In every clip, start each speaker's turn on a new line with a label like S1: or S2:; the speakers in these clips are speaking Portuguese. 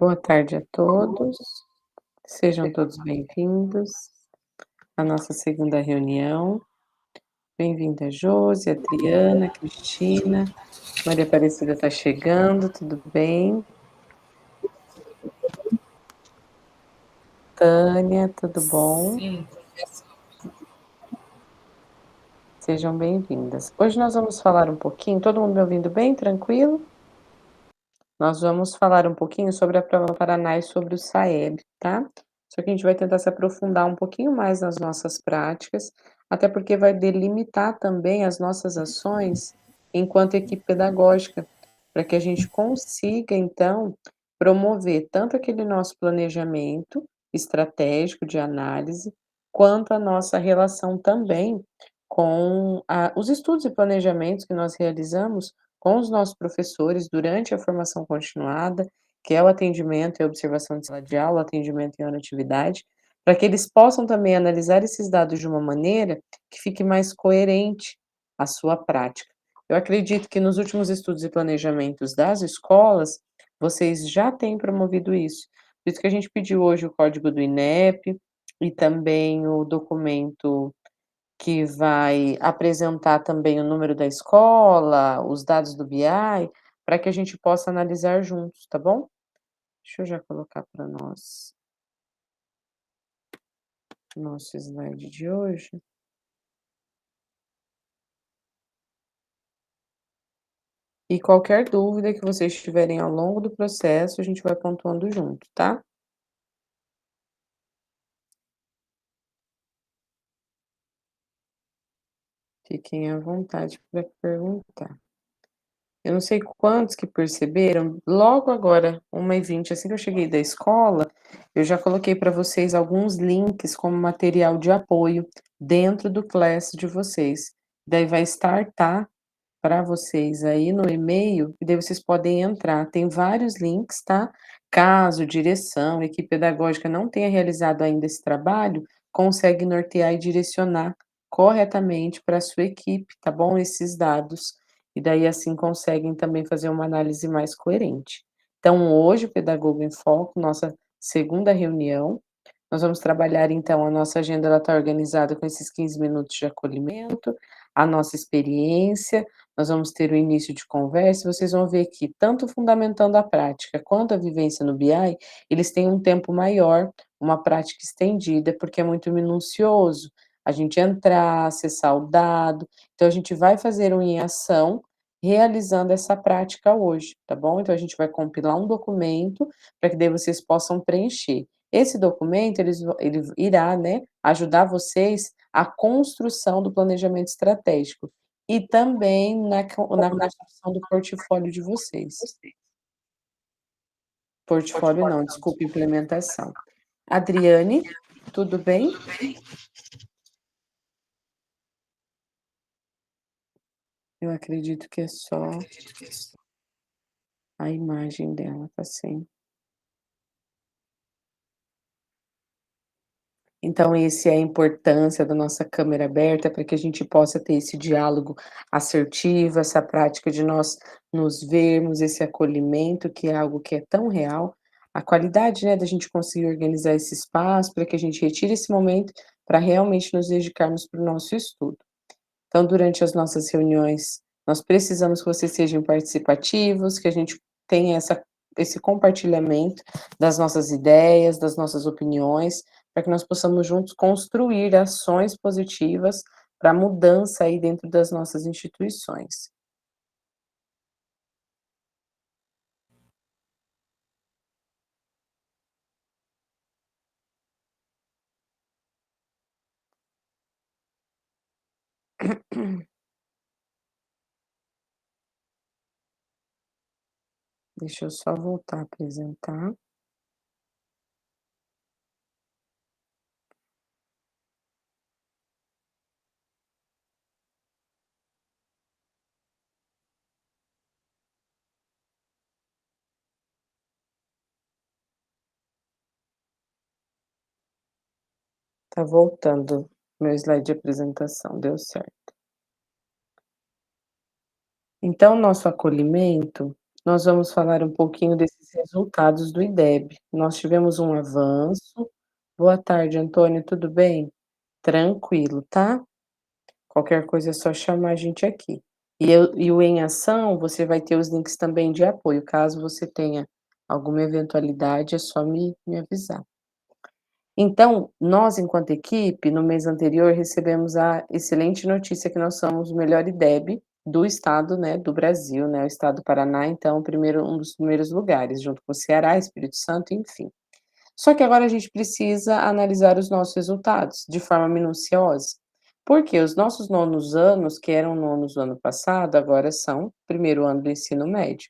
S1: Boa tarde a todos, sejam todos bem-vindos à nossa segunda reunião. Bem-vinda Josi, Adriana, Cristina, Maria Aparecida está chegando, tudo bem? Tânia, tudo bom?
S2: Sim,
S1: Sejam bem-vindas. Hoje nós vamos falar um pouquinho, todo mundo me ouvindo bem, tranquilo? Nós vamos falar um pouquinho sobre a prova Paraná e sobre o SAEB, tá? Só que a gente vai tentar se aprofundar um pouquinho mais nas nossas práticas, até porque vai delimitar também as nossas ações enquanto equipe pedagógica, para que a gente consiga, então, promover tanto aquele nosso planejamento estratégico de análise, quanto a nossa relação também com os estudos e planejamentos que nós realizamos com os nossos professores durante a formação continuada, que é o atendimento e a observação de sala de aula, atendimento em hora atividade, para que eles possam também analisar esses dados de uma maneira que fique mais coerente à sua prática. Eu acredito que nos últimos estudos e planejamentos das escolas, vocês já têm promovido isso. Por isso que a gente pediu hoje o código do INEP e também o documento que vai apresentar também o número da escola, os dados do BI, para que a gente possa analisar juntos, tá bom? Deixa eu já colocar para nós o nosso slide de hoje. E qualquer dúvida que vocês tiverem ao longo do processo, a gente vai pontuando junto, tá? Fiquem à vontade para perguntar. Eu não sei quantos que perceberam, logo agora, 13h20, assim que eu cheguei da escola, eu já coloquei para vocês alguns links como material de apoio dentro do Class de vocês. Daí vai startar para vocês aí no e-mail, e daí vocês podem entrar. Tem vários links, tá? Caso direção, equipe pedagógica não tenha realizado ainda esse trabalho, consegue nortear e direcionar corretamente para a sua equipe, tá bom? Esses dados. E daí assim conseguem também fazer uma análise mais coerente. Então, hoje, o Pedagogo em Foco, nossa segunda reunião, nós vamos trabalhar então a nossa agenda, ela está organizada com esses 15 minutos de acolhimento, a nossa experiência, nós vamos ter o início de conversa, vocês vão ver que tanto fundamentando a prática quanto a vivência no BI, eles têm um tempo maior, uma prática estendida, porque é muito minucioso. A gente entrar, acessar o dado, então a gente vai fazer um em ação, realizando essa prática hoje, tá bom? Então a gente vai compilar um documento, para que daí vocês possam preencher. Esse documento, ele irá, né, ajudar vocês a construção do planejamento estratégico e também na construção do portfólio de vocês. Portfólio não, desculpa, implementação. Adriane, tudo bem? Eu acredito que é só a imagem dela, tá sem. Então, esse é a importância da nossa câmera aberta para que a gente possa ter esse diálogo assertivo, essa prática de nós nos vermos, esse acolhimento, que é algo que é tão real. A qualidade, né, da gente conseguir organizar esse espaço para que a gente retire esse momento para realmente nos dedicarmos para o nosso estudo. Então, durante as nossas reuniões, nós precisamos que vocês sejam participativos, que a gente tenha esse compartilhamento das nossas ideias, das nossas opiniões, para que nós possamos juntos construir ações positivas para a mudança aí dentro das nossas instituições. Deixa eu só voltar a apresentar. Tá voltando meu slide de apresentação, deu certo. Então, nosso acolhimento, Nós vamos falar um pouquinho desses resultados do IDEB. Nós tivemos um avanço. Boa tarde, Antônio, tudo bem? Tranquilo, tá? Qualquer coisa é só chamar a gente aqui. E o Em Ação, você vai ter os links também de apoio. Caso você tenha alguma eventualidade, é só me avisar. Então, nós, enquanto equipe, no mês anterior, recebemos a excelente notícia que nós somos o melhor IDEB do estado, né, do Brasil, né, o estado do Paraná, então, um dos primeiros lugares, junto com o Ceará, Espírito Santo, enfim. Só que agora a gente precisa analisar os nossos resultados de forma minuciosa, porque os nossos nonos anos, que eram nonos no ano passado, agora são primeiro ano do ensino médio.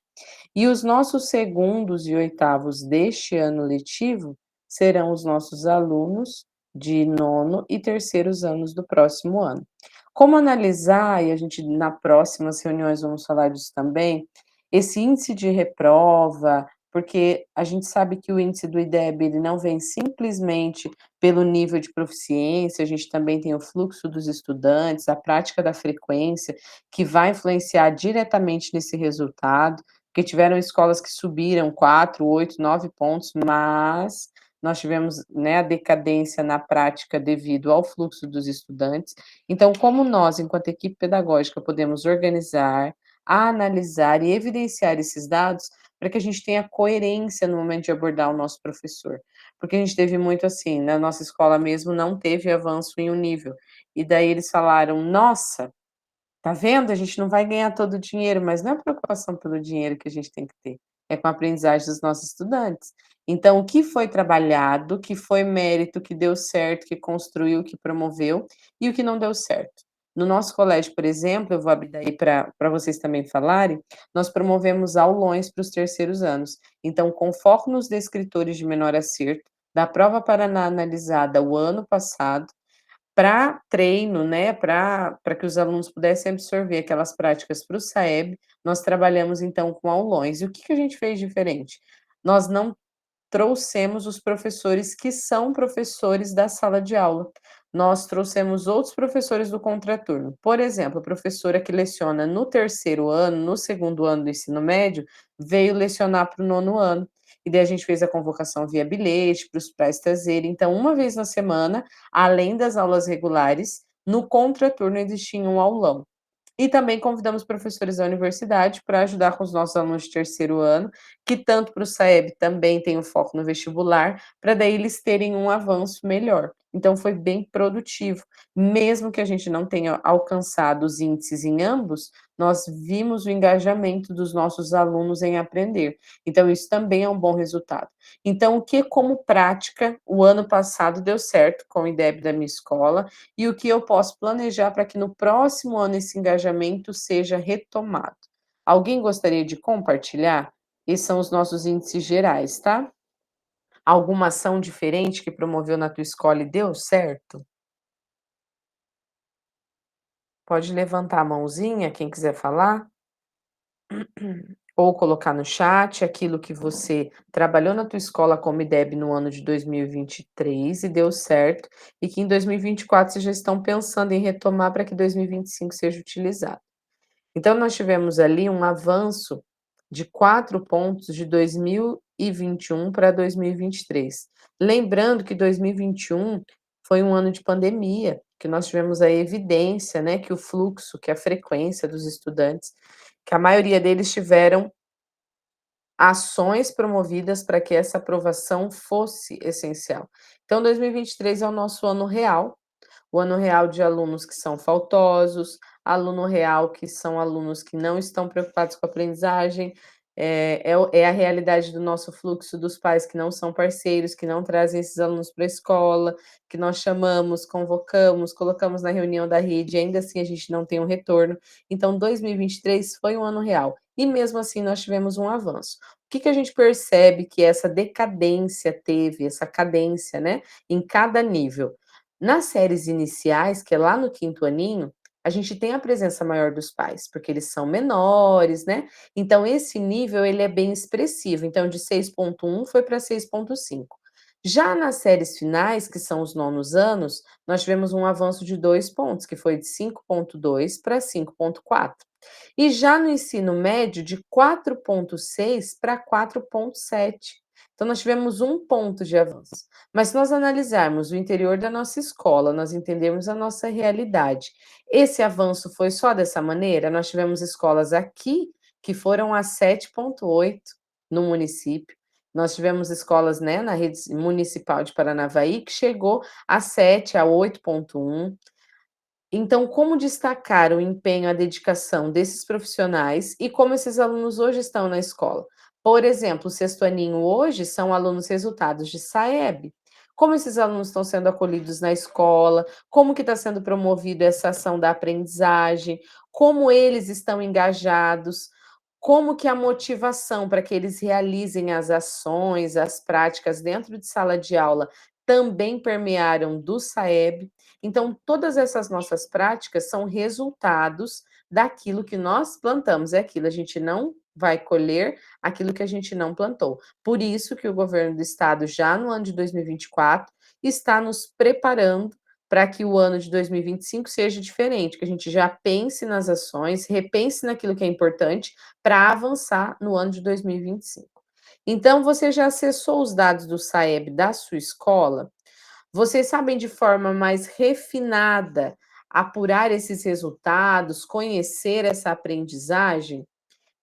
S1: E os nossos segundos e oitavos deste ano letivo serão os nossos alunos de nono e terceiros anos do próximo ano. Como analisar, e a gente na próximas reuniões vamos falar disso também, esse índice de reprova, porque a gente sabe que o índice do IDEB ele não vem simplesmente pelo nível de proficiência, a gente também tem o fluxo dos estudantes, a prática da frequência, que vai influenciar diretamente nesse resultado. Porque tiveram escolas que subiram 4, 8, 9 pontos, mas nós tivemos, né, a decadência na prática devido ao fluxo dos estudantes. Então, como nós, enquanto equipe pedagógica, podemos organizar, analisar e evidenciar esses dados para que a gente tenha coerência no momento de abordar o nosso professor. Porque a gente teve muito assim, na nossa escola mesmo não teve avanço em um nível. E daí eles falaram: "Nossa, tá vendo? A gente não vai ganhar todo o dinheiro, mas não é preocupação pelo dinheiro que a gente tem que ter, é com a aprendizagem dos nossos estudantes. Então, o que foi trabalhado, que foi mérito, que deu certo, que construiu, que promoveu, e o que não deu certo. No nosso colégio, por exemplo, eu vou abrir daí para vocês também falarem, nós promovemos aulões para os terceiros anos. Então, com foco nos descritores de menor acerto, da prova Paraná analisada o ano passado, para treino, né, para que os alunos pudessem absorver aquelas práticas para o SAEB, nós trabalhamos então com aulões. E o que que a gente fez diferente? Nós não trouxemos os professores que são professores da sala de aula. Nós trouxemos outros professores do contraturno. Por exemplo, a professora que leciona no terceiro ano, no segundo ano do ensino médio, veio lecionar para o nono ano. E daí a gente fez a convocação via bilhete para os pais trazerem. Então, uma vez na semana, além das aulas regulares, no contraturno existia um aulão. E também convidamos professores da universidade para ajudar com os nossos alunos de terceiro ano, que tanto para o SAEB também tem o foco no vestibular, para daí eles terem um avanço melhor. Então foi bem produtivo. Mesmo que a gente não tenha alcançado os índices em ambos, nós vimos o engajamento dos nossos alunos em aprender. Então isso também é um bom resultado. Então o que como prática, o ano passado deu certo com o IDEB da minha escola, e o que eu posso planejar para que no próximo ano esse engajamento seja retomado. Alguém gostaria de compartilhar? Esses são os nossos índices gerais, tá? Alguma ação diferente que promoveu na tua escola e deu certo? Pode levantar a mãozinha, quem quiser falar, ou colocar no chat aquilo que você trabalhou na tua escola como IDEB no ano de 2023 e deu certo, e que em 2024 vocês já estão pensando em retomar para que 2025 seja utilizado. Então, nós tivemos ali um avanço de 4 pontos de 2021 para 2023. Lembrando que 2021 foi um ano de pandemia, que nós tivemos a evidência, né, que o fluxo, que a frequência dos estudantes, que a maioria deles tiveram ações promovidas para que essa aprovação fosse essencial. Então, 2023 é o nosso ano real, o ano real de alunos que são faltosos, aluno real que são alunos que não estão preocupados com a aprendizagem, é a realidade do nosso fluxo dos pais que não são parceiros, que não trazem esses alunos para a escola, que nós chamamos, convocamos, colocamos na reunião da rede, e ainda assim a gente não tem um retorno. Então, 2023 foi um ano real, e mesmo assim nós tivemos um avanço. O que que a gente percebe que essa decadência teve, essa cadência, né, em cada nível? Nas séries iniciais, que é lá no quinto aninho, a gente tem a presença maior dos pais, porque eles são menores, né, então esse nível ele é bem expressivo, então de 6,1 foi para 6,5. Já nas séries finais, que são os nonos anos, nós tivemos um avanço de 2 pontos, que foi de 5,2 para 5,4. E já no ensino médio, de 4,6 para 4,7. Então, nós tivemos 1 ponto de avanço. Mas se nós analisarmos o interior da nossa escola, nós entendermos a nossa realidade, esse avanço foi só dessa maneira? Nós tivemos escolas aqui que foram a 7,8 no município. Nós tivemos escolas, né, na rede municipal de Paranavaí que chegou a 7, a 8,1. Então, como destacar o empenho, a dedicação desses profissionais e como esses alunos hoje estão na escola? Por exemplo, o sexto aninho hoje são alunos resultados de SAEB. Como esses alunos estão sendo acolhidos na escola, como que está sendo promovida essa ação da aprendizagem, como eles estão engajados, como que a motivação para que eles realizem as ações, as práticas dentro de sala de aula também permearam do SAEB. Então, todas essas nossas práticas são resultados daquilo que nós plantamos, é aquilo, a gente não vai colher aquilo que a gente não plantou. Por isso que o governo do estado, já no ano de 2024, está nos preparando para que o ano de 2025 seja diferente, que a gente já pense nas ações, repense naquilo que é importante para avançar no ano de 2025. Então, você já acessou os dados do SAEB da sua escola? Vocês sabem de forma mais refinada apurar esses resultados, conhecer essa aprendizagem?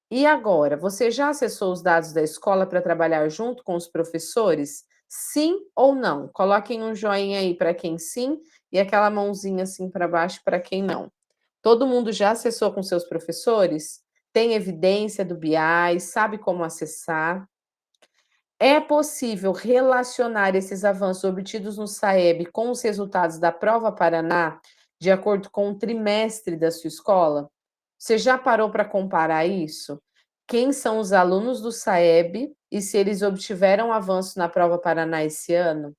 S1: E agora, você já acessou os dados da escola para trabalhar junto com os professores? Sim ou não? Coloquem um joinha aí para quem sim e aquela mãozinha assim para baixo para quem não. Todo mundo já acessou com seus professores? Tem evidência do BI? Sabe como acessar? É possível relacionar esses avanços obtidos no SAEB com os resultados da Prova Paraná, de acordo com o trimestre da sua escola? Você já parou para comparar isso? Quem são os alunos do SAEB e se eles obtiveram avanço na Prova Paraná esse ano?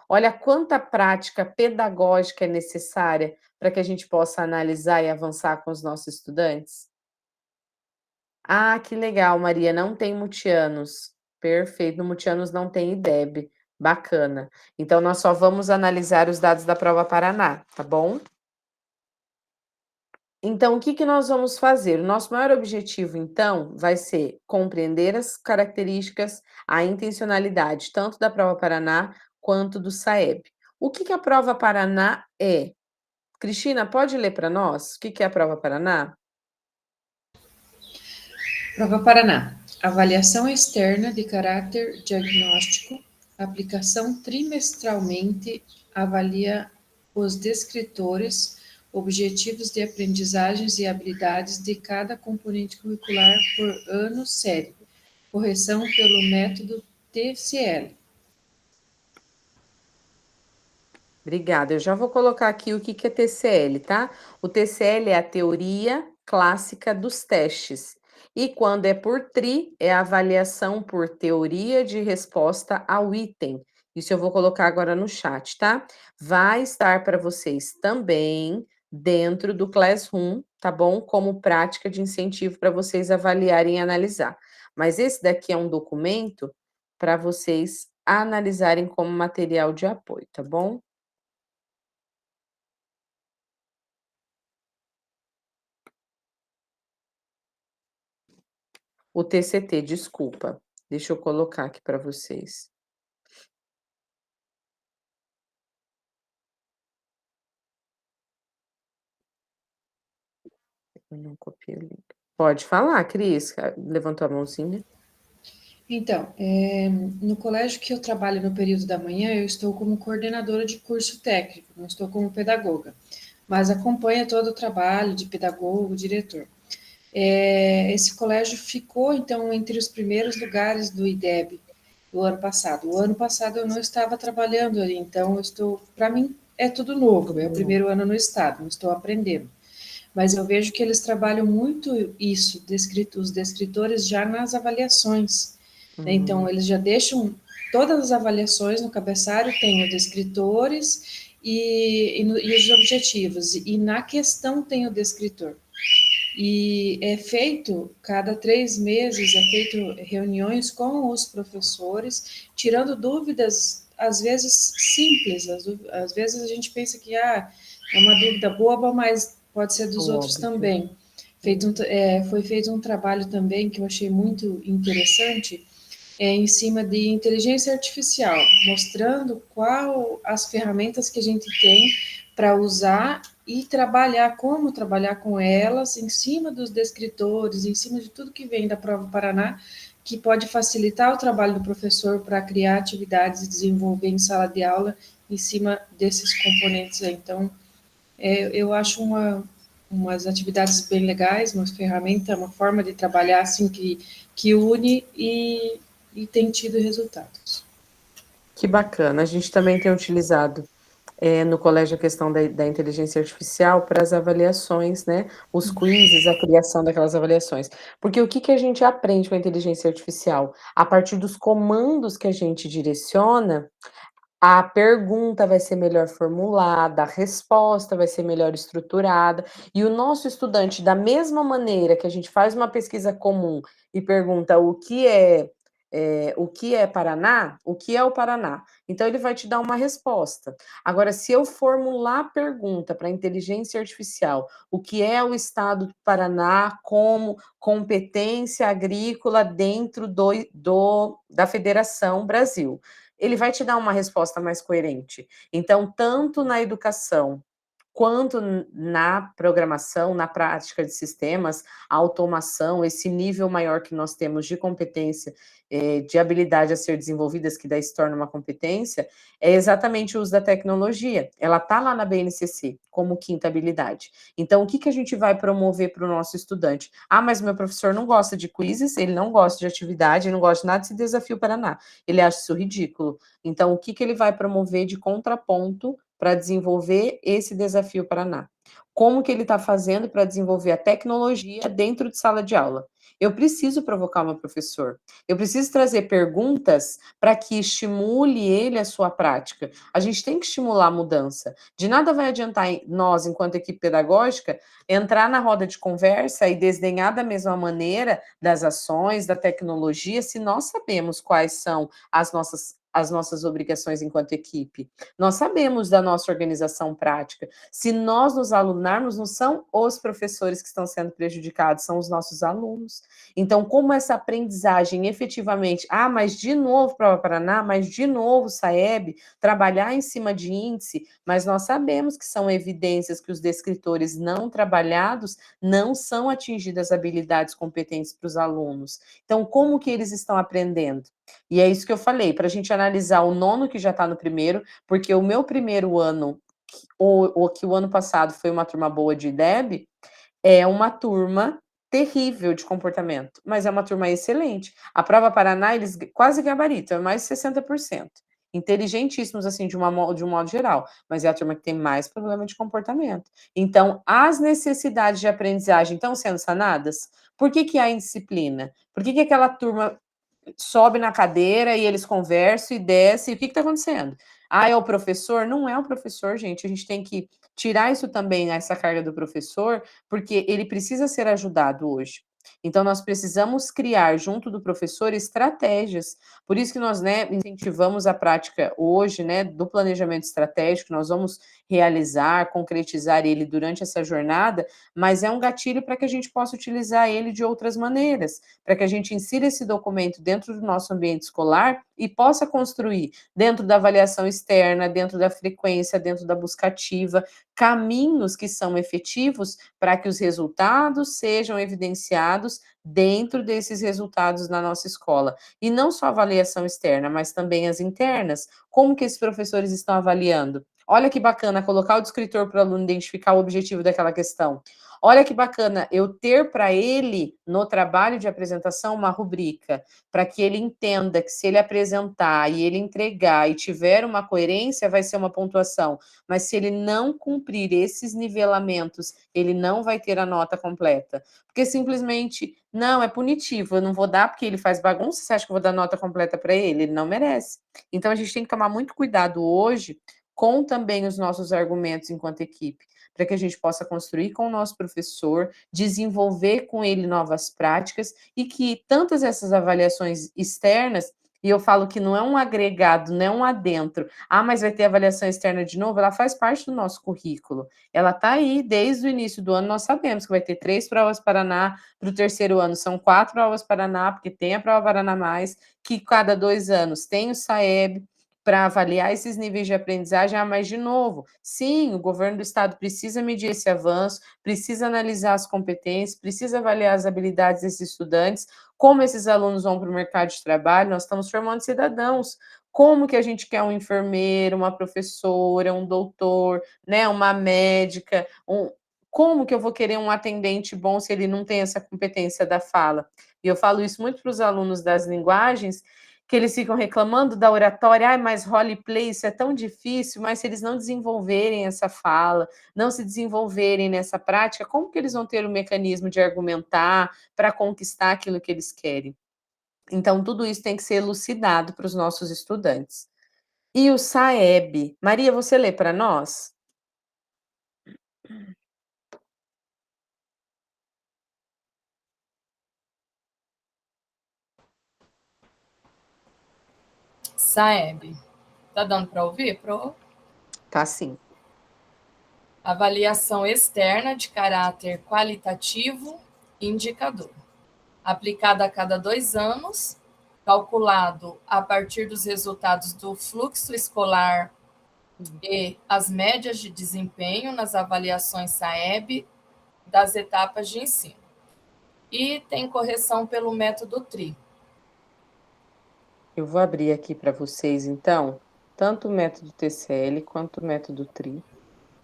S1: Olha quanta prática pedagógica é necessária para que a gente possa analisar e avançar com os nossos estudantes. Ah, que legal, Maria, não tem multianos. Perfeito, no multianos não tem IDEB. Bacana. Então, nós só vamos analisar os dados da Prova Paraná, tá bom? Então, o que que nós vamos fazer? O nosso maior objetivo, então, vai ser compreender as características, a intencionalidade, tanto da Prova Paraná quanto do SAEB. O que que a Prova Paraná é? Cristina, pode ler para nós? O que que é a Prova Paraná?
S2: Prova Paraná. Avaliação externa de caráter diagnóstico. Aplicação trimestralmente. Avalia os descritores, objetivos de aprendizagens e habilidades de cada componente curricular por ano série. Correção pelo método TCL.
S1: Obrigada. Eu já vou colocar aqui o que que é TCL, tá? O TCL é a teoria clássica dos testes. E quando é por TRI, é a avaliação por teoria de resposta ao item. Isso eu vou colocar agora no chat, tá? Vai estar para vocês também dentro do Classroom, tá bom? Como prática de incentivo para vocês avaliarem e analisar. Mas esse daqui é um documento para vocês analisarem como material de apoio, tá bom? O TCT, desculpa. Deixa eu colocar aqui para vocês. Eu não copiei o link. Pode falar, Cris. Levantou a mãozinha.
S2: Então, no colégio que eu trabalho no período da manhã, eu estou como coordenadora de curso técnico, não estou como pedagoga, mas acompanho todo o trabalho de pedagogo, diretor. Esse colégio ficou, então, entre os primeiros lugares do IDEB do ano passado. O ano passado eu não estava trabalhando ali, então eu estou, para mim, é tudo novo, é o primeiro ano no estado, não estou aprendendo. Mas eu vejo que eles trabalham muito isso, os descritores já nas avaliações, né? Então, eles já deixam todas as avaliações no cabeçalho, tem os descritores e os objetivos, e na questão tem o descritor. E é feito, cada 3 meses, é feito reuniões com os professores, tirando dúvidas, às vezes simples, às vezes a gente pensa que é uma dúvida boba, mas pode ser dos outros
S1: Óbvio.
S2: também. Foi feito um trabalho também que eu achei muito interessante, em cima de inteligência artificial, mostrando qual as ferramentas que a gente tem para usar e trabalhar, como trabalhar com elas, em cima dos descritores, em cima de tudo que vem da Prova Paraná, que pode facilitar o trabalho do professor para criar atividades e desenvolver em sala de aula em cima desses componentes aí. Então, eu acho umas atividades bem legais, uma ferramenta, uma forma de trabalhar assim que une e tem tido resultados.
S1: Que bacana. A gente também tem utilizado no colégio a questão da inteligência artificial para as avaliações, né? Os quizzes, a criação daquelas avaliações. Porque o que que a gente aprende com a inteligência artificial? A partir dos comandos que a gente direciona, a pergunta vai ser melhor formulada, a resposta vai ser melhor estruturada, e o nosso estudante, da mesma maneira que a gente faz uma pesquisa comum e pergunta o que é Paraná, o que é o Paraná? Então ele vai te dar uma resposta. Agora, se eu formular a pergunta para a inteligência artificial, o que é o estado do Paraná como competência agrícola dentro da Federação Brasil? Ele vai te dar uma resposta mais coerente. Então, tanto na educação quanto na programação, na prática de sistemas, a automação, esse nível maior que nós temos de competência, de habilidade a ser desenvolvidas, que daí se torna uma competência, é exatamente o uso da tecnologia. Ela está lá na BNCC como quinta habilidade. Então, o que, que a gente vai promover para o nosso estudante? Ah, mas meu professor não gosta de quizzes, ele não gosta de atividade, ele não gosta de nada desse desafio Paraná. Ele acha isso ridículo. Então, o que, que ele vai promover de contraponto para desenvolver esse desafio Paraná? Como que ele está fazendo para desenvolver a tecnologia dentro de sala de aula? Eu preciso provocar o meu professor. Eu preciso trazer perguntas para que estimule ele a sua prática. A gente tem que estimular a mudança. De nada vai adiantar nós, enquanto equipe pedagógica, entrar na roda de conversa e desdenhar da mesma maneira das ações, da tecnologia, se nós sabemos quais são as nossas obrigações enquanto equipe. Nós sabemos da nossa organização prática. Se nós nos alunarmos, não são os professores que estão sendo prejudicados, são os nossos alunos. Então, como essa aprendizagem efetivamente, mas de novo Prova Paraná, mas de novo Saeb, trabalhar em cima de índice, mas nós sabemos que são evidências que os descritores não trabalhados não são atingidas habilidades competentes para os alunos. Então, como que eles estão aprendendo? E é isso que eu falei, para a gente analisar o nono que já está no primeiro, porque o meu primeiro ano, ou que o ano passado foi uma turma boa de IDEB, é uma turma terrível de comportamento, mas é uma turma excelente. A Prova Paraná, eles quase gabaritam, é mais de 60%. Inteligentíssimos, assim, de um modo geral, mas é a turma que tem mais problema de comportamento. Então, as necessidades de aprendizagem estão sendo sanadas? Por que que há indisciplina? Por que que aquela turma sobe na cadeira e eles conversam e descem? O que está acontecendo? Ah, é o professor? Não é o professor, gente. A gente tem que tirar isso também, essa carga do professor, porque ele precisa ser ajudado hoje. Então, nós precisamos criar, junto do professor, estratégias. Por isso que nós, né, incentivamos a prática hoje, né, do planejamento estratégico. Nós vamos realizar, concretizar ele durante essa jornada, mas é um gatilho para que a gente possa utilizar ele de outras maneiras, para que a gente insira esse documento dentro do nosso ambiente escolar e possa construir, dentro da avaliação externa, dentro da frequência, dentro da busca ativa, caminhos que são efetivos para que os resultados sejam evidenciados dentro desses resultados na nossa escola. E não só a avaliação externa, mas também as internas. Como que esses professores estão avaliando? Olha que bacana colocar o descritor para o aluno identificar o objetivo daquela questão. Olha que bacana eu ter para ele, no trabalho de apresentação, uma rubrica, para que ele entenda que se ele apresentar e ele entregar e tiver uma coerência, vai ser uma pontuação. Mas se ele não cumprir esses nivelamentos, ele não vai ter a nota completa. Porque simplesmente, não, é punitivo, eu não vou dar porque ele faz bagunça, você acha que eu vou dar nota completa para ele? Ele não merece. Então a gente tem que tomar muito cuidado hoje com também os nossos argumentos enquanto equipe, para que a gente possa construir com o nosso professor, desenvolver com ele novas práticas e que tantas essas avaliações externas E eu falo que não é um agregado, não é um adentro. Ah, mas vai ter avaliação externa de novo? Ela faz parte do nosso currículo. Ela está aí desde o início do ano, nós sabemos que vai ter 3 provas Paraná, para o terceiro ano são 4 provas Paraná, porque tem a prova Paraná Mais, que cada 2 anos tem o SAEB, para avaliar esses níveis de aprendizagem. Ah, mas de novo, sim, o governo do estado precisa medir esse avanço, precisa analisar as competências, precisa avaliar as habilidades desses estudantes, como esses alunos vão para o mercado de trabalho, nós estamos formando cidadãos. Como que a gente quer um enfermeiro, uma professora, um doutor, né, uma médica, como que eu vou querer um atendente bom se ele não tem essa competência da fala? E eu falo isso muito para os alunos das linguagens, que eles ficam reclamando da oratória, ah, mas roleplay, isso é tão difícil, mas se eles não desenvolverem essa fala, não se desenvolverem nessa prática, como que eles vão ter o mecanismo de argumentar para conquistar aquilo que eles querem? Então, tudo isso tem que ser elucidado para os nossos estudantes. E o SAEB, Maria, você lê para nós?
S3: SAEB. Tá dando para ouvir, Pro?
S1: Tá sim.
S3: Avaliação externa de caráter qualitativo e indicador. Aplicada a cada 2 anos, calculado a partir dos resultados do fluxo escolar e as médias de desempenho nas avaliações SAEB das etapas de ensino. E tem correção pelo método TRI.
S1: Eu vou abrir aqui para vocês, então, tanto o método TCL quanto o método TRI,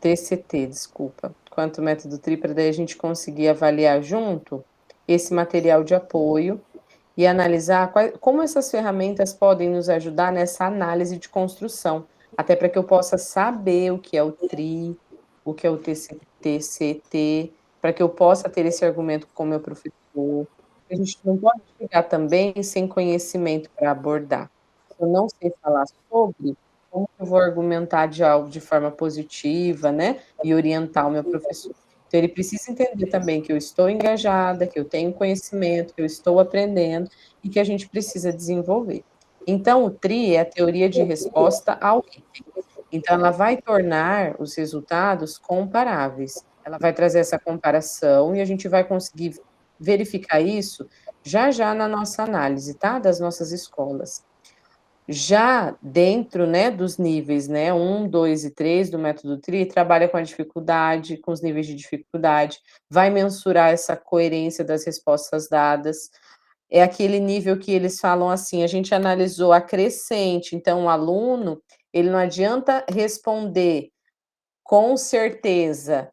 S1: TCT, desculpa, quanto o método TRI, para daí a gente conseguir avaliar junto esse material de apoio e analisar como essas ferramentas podem nos ajudar nessa análise de construção, até para que eu possa saber o que é o TRI, o que é o TCT, para que eu possa ter esse argumento com o meu professor. A gente não pode chegar também sem conhecimento para abordar. Se eu não sei falar sobre, como eu vou argumentar de algo de forma positiva, né, e orientar o meu professor? Então ele precisa entender também que eu estou engajada, que eu tenho conhecimento, que eu estou aprendendo e que a gente precisa desenvolver. Então o TRI é a teoria de resposta ao item. Então ela vai tornar os resultados comparáveis. Ela vai trazer essa comparação e a gente vai conseguir verificar isso já já na nossa análise, tá, das nossas escolas. Já dentro, né, dos níveis, né, 1, 2 e 3 do método TRI, trabalha com a dificuldade, com os níveis de dificuldade, vai mensurar essa coerência das respostas dadas. É aquele nível que eles falam assim: a gente analisou a crescente, então o aluno, ele não adianta responder com certeza,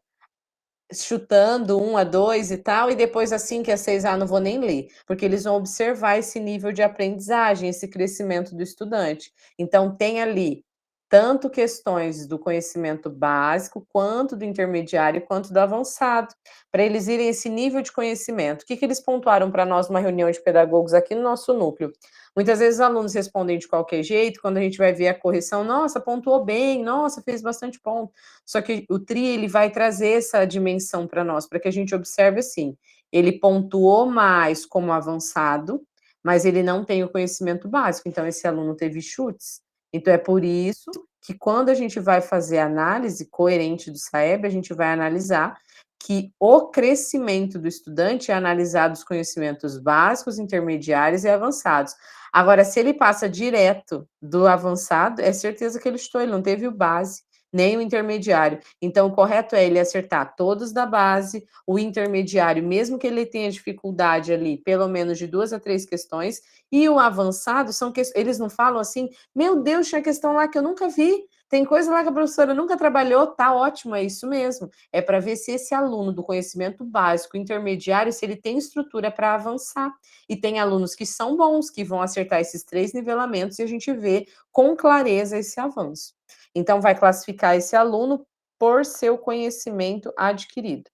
S1: chutando 1 a 2 e tal, e depois assim que é 6, não vou nem ler, porque eles vão observar esse nível de aprendizagem, esse crescimento do estudante. Então tem ali tanto questões do conhecimento básico, quanto do intermediário, quanto do avançado, para eles irem esse nível de conhecimento. O que que eles pontuaram para nós numa reunião de pedagogos aqui no nosso núcleo? Muitas vezes os alunos respondem de qualquer jeito, quando a gente vai ver a correção, nossa, pontuou bem, nossa, fez bastante ponto. Só que o TRI, ele vai trazer essa dimensão para nós, para que a gente observe assim, ele pontuou mais como avançado, mas ele não tem o conhecimento básico, então esse aluno teve chutes. Então é por isso que quando a gente vai fazer a análise coerente do SAEB, a gente vai analisar que o crescimento do estudante é analisado os conhecimentos básicos, intermediários e avançados. Agora, se ele passa direto do avançado, é certeza que ele estudou, ele não teve o base, nem o intermediário. Então, o correto é ele acertar todos da base, o intermediário, mesmo que ele tenha dificuldade ali, pelo menos de 2 a 3 questões, e o avançado são que eles não falam assim: "Meu Deus, tinha questão lá que eu nunca vi, tem coisa lá que a professora nunca trabalhou", tá ótimo, é isso mesmo. É para ver se esse aluno do conhecimento básico, intermediário, se ele tem estrutura para avançar. E tem alunos que são bons, que vão acertar esses 3 nivelamentos e a gente vê com clareza esse avanço. Então, vai classificar esse aluno por seu conhecimento adquirido.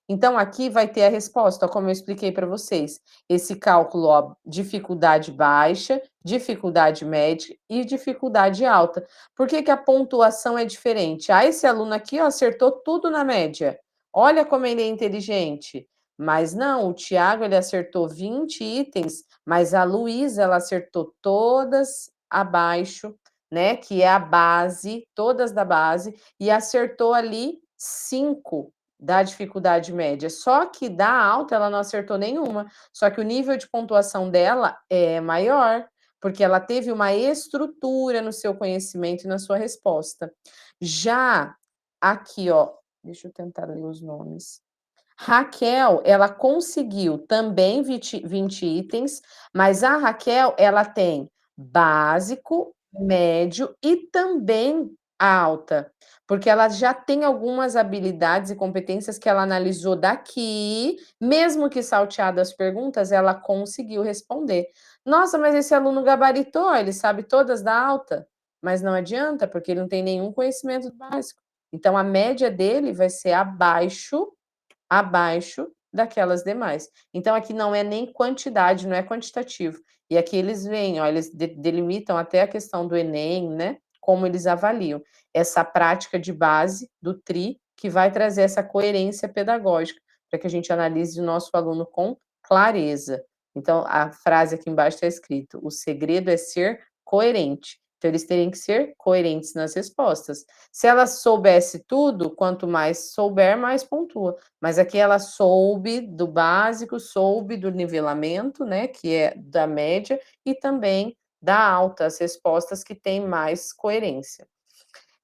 S1: Então, aqui vai ter a resposta, como eu expliquei para vocês. Esse cálculo, ó, dificuldade baixa, dificuldade média e dificuldade alta. Por que que a pontuação é diferente? Ah, esse aluno aqui, ó, acertou tudo na média. Olha como ele é inteligente. Mas não, o Tiago ele acertou 20 itens, mas a Luísa ela acertou todas abaixo, né? Que é a base, todas da base, e acertou ali 5 da dificuldade média. Só que da alta ela não acertou nenhuma. Só que o nível de pontuação dela é maior, porque ela teve uma estrutura no seu conhecimento e na sua resposta. Já aqui, ó, deixa eu tentar ler os nomes. Raquel, ela conseguiu também 20 itens, mas a Raquel, ela tem básico, médio e também alta, porque ela já tem algumas habilidades e competências que ela analisou daqui, mesmo que salteado as perguntas, ela conseguiu responder. Nossa, mas esse aluno gabaritou, ele sabe todas da alta, mas não adianta, porque ele não tem nenhum conhecimento básico. Então, a média dele vai ser abaixo daquelas demais. Então, aqui não é nem quantidade, não é quantitativo. E aqui eles veem, ó, eles delimitam até a questão do Enem, né? Como eles avaliam essa prática de base do TRI, que vai trazer essa coerência pedagógica, para que a gente analise o nosso aluno com clareza. Então, a frase aqui embaixo está escrito: o segredo é ser coerente. Então, eles teriam que ser coerentes nas respostas. Se ela soubesse tudo, quanto mais souber, mais pontua. Mas aqui ela soube do básico, soube do nivelamento, né, que é da média, e também da alta, as respostas que têm mais coerência.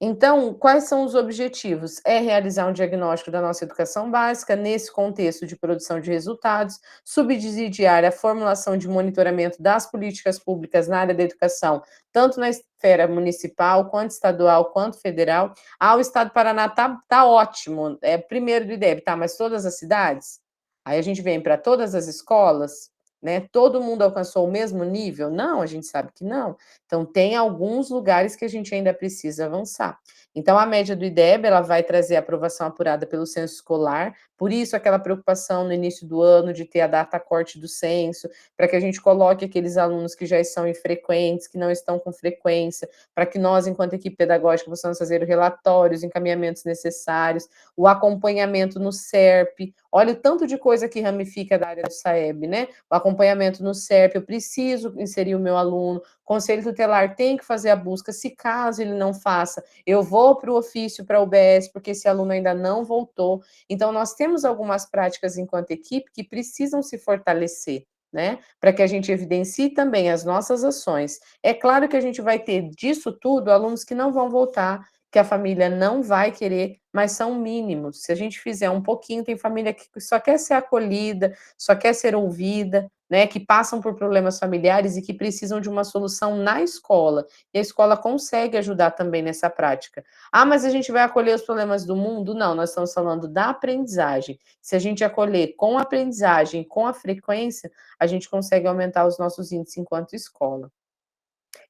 S1: Então, quais são os objetivos? É realizar um diagnóstico da nossa educação básica nesse contexto de produção de resultados, subsidiar a formulação de monitoramento das políticas públicas na área da educação, tanto na esfera municipal, quanto estadual, quanto federal. O Estado do Paraná tá ótimo, é primeiro do IDEB, tá? Mas todas as cidades? Aí a gente vem para todas as escolas, né? Todo mundo alcançou o mesmo nível? Não, a gente sabe que não. Então, tem alguns lugares que a gente ainda precisa avançar. Então, a média do IDEB, ela vai trazer a aprovação apurada pelo censo escolar, por isso aquela preocupação no início do ano de ter a data corte do censo, para que a gente coloque aqueles alunos que já são infrequentes, que não estão com frequência, para que nós, enquanto equipe pedagógica, possamos fazer os relatórios, encaminhamentos necessários, o acompanhamento no SERP. Olha o tanto de coisa que ramifica da área do SAEB, né? O acompanhamento no SERP, eu preciso inserir o meu aluno, o Conselho Tutelar tem que fazer a busca, se caso ele não faça, eu vou para o ofício, para a UBS, porque esse aluno ainda não voltou. Então, nós temos algumas práticas enquanto equipe que precisam se fortalecer, né? Para que a gente evidencie também as nossas ações. É claro que a gente vai ter disso tudo alunos que não vão voltar, que a família não vai querer, mas são mínimos. Se a gente fizer um pouquinho, tem família que só quer ser acolhida, só quer ser ouvida, né, que passam por problemas familiares e que precisam de uma solução na escola. E a escola consegue ajudar também nessa prática. Mas a gente vai acolher os problemas do mundo? Não, nós estamos falando da aprendizagem. Se a gente acolher com a aprendizagem, com a frequência, a gente consegue aumentar os nossos índices enquanto escola.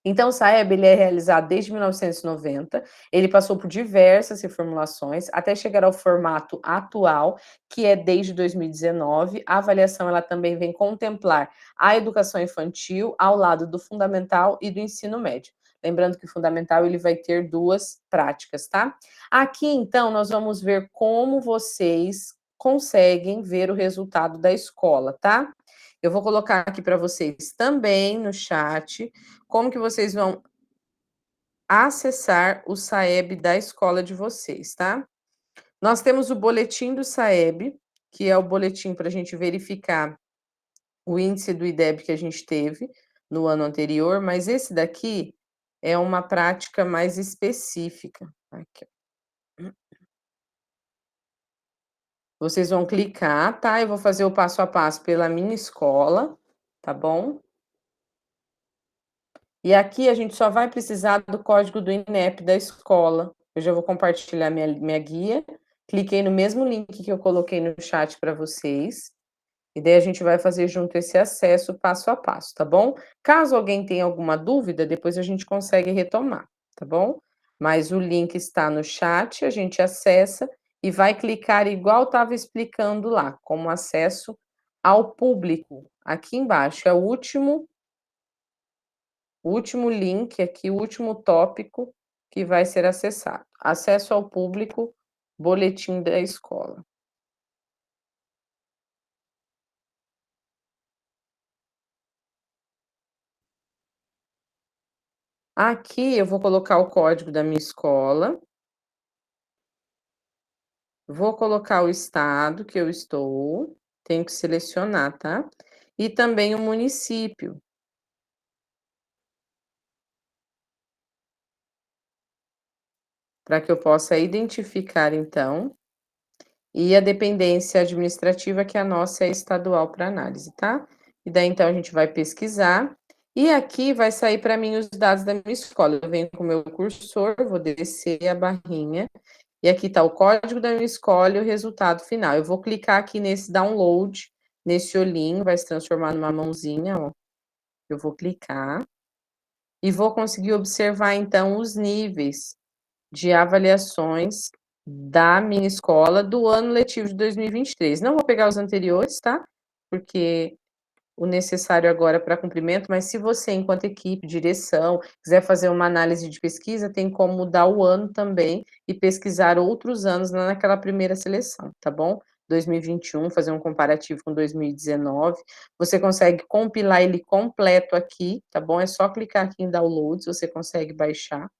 S1: Então, o SAEB ele é realizado desde 1990, ele passou por diversas reformulações, até chegar ao formato atual, que é desde 2019. A avaliação ela também vem contemplar a educação infantil ao lado do fundamental e do ensino médio. Lembrando que o fundamental ele vai ter 2 práticas, tá? Aqui, então, nós vamos ver como vocês conseguem ver o resultado da escola, tá? Eu vou colocar aqui para vocês também no chat como que vocês vão acessar o SAEB da escola de vocês, tá? Nós temos o boletim do SAEB, que é o boletim para a gente verificar o índice do IDEB que a gente teve no ano anterior, mas esse daqui é uma prática mais específica. Aqui. Vocês vão clicar, tá? Eu vou fazer o passo a passo pela minha escola, tá bom? E aqui a gente só vai precisar do código do INEP da escola. Eu já vou compartilhar minha guia. Cliquei no mesmo link que eu coloquei no chat para vocês. E daí a gente vai fazer junto esse acesso passo a passo, tá bom? Caso alguém tenha alguma dúvida, depois a gente consegue retomar, tá bom? Mas o link está no chat, a gente acessa e vai clicar igual estava explicando lá, como acesso ao público. Aqui embaixo é o último link aqui, o último tópico que vai ser acessado. Acesso ao público, boletim da escola. Aqui eu vou colocar o código da minha escola. Vou colocar o estado que eu estou, tenho que selecionar, tá? E também o município. Para que eu possa identificar, então, e a dependência administrativa, que a nossa é estadual para análise, tá? E daí, então, a gente vai pesquisar, e aqui vai sair para mim os dados da minha escola. Eu venho com o meu cursor, vou descer a barrinha, e aqui está o código da minha escola e o resultado final. Eu vou clicar aqui nesse download, nesse olhinho, vai se transformar numa mãozinha, ó. Eu vou clicar e vou conseguir observar, então, os níveis de avaliações da minha escola do ano letivo de 2023. Não vou pegar os anteriores, tá? Porque o necessário agora para cumprimento, mas se você, enquanto equipe, direção, quiser fazer uma análise de pesquisa, tem como mudar o ano também e pesquisar outros anos naquela primeira seleção, tá bom? 2021, fazer um comparativo com 2019. Você consegue compilar ele completo aqui, tá bom? É só clicar aqui em downloads, você consegue baixar.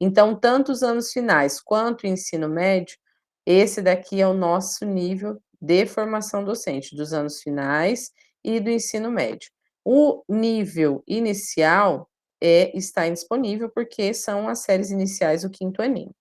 S1: Então, tanto os anos finais quanto o ensino médio, esse daqui é o nosso nível de formação docente, dos anos finais e do ensino médio. O nível inicial está indisponível, porque são as séries iniciais, o quinto aninho.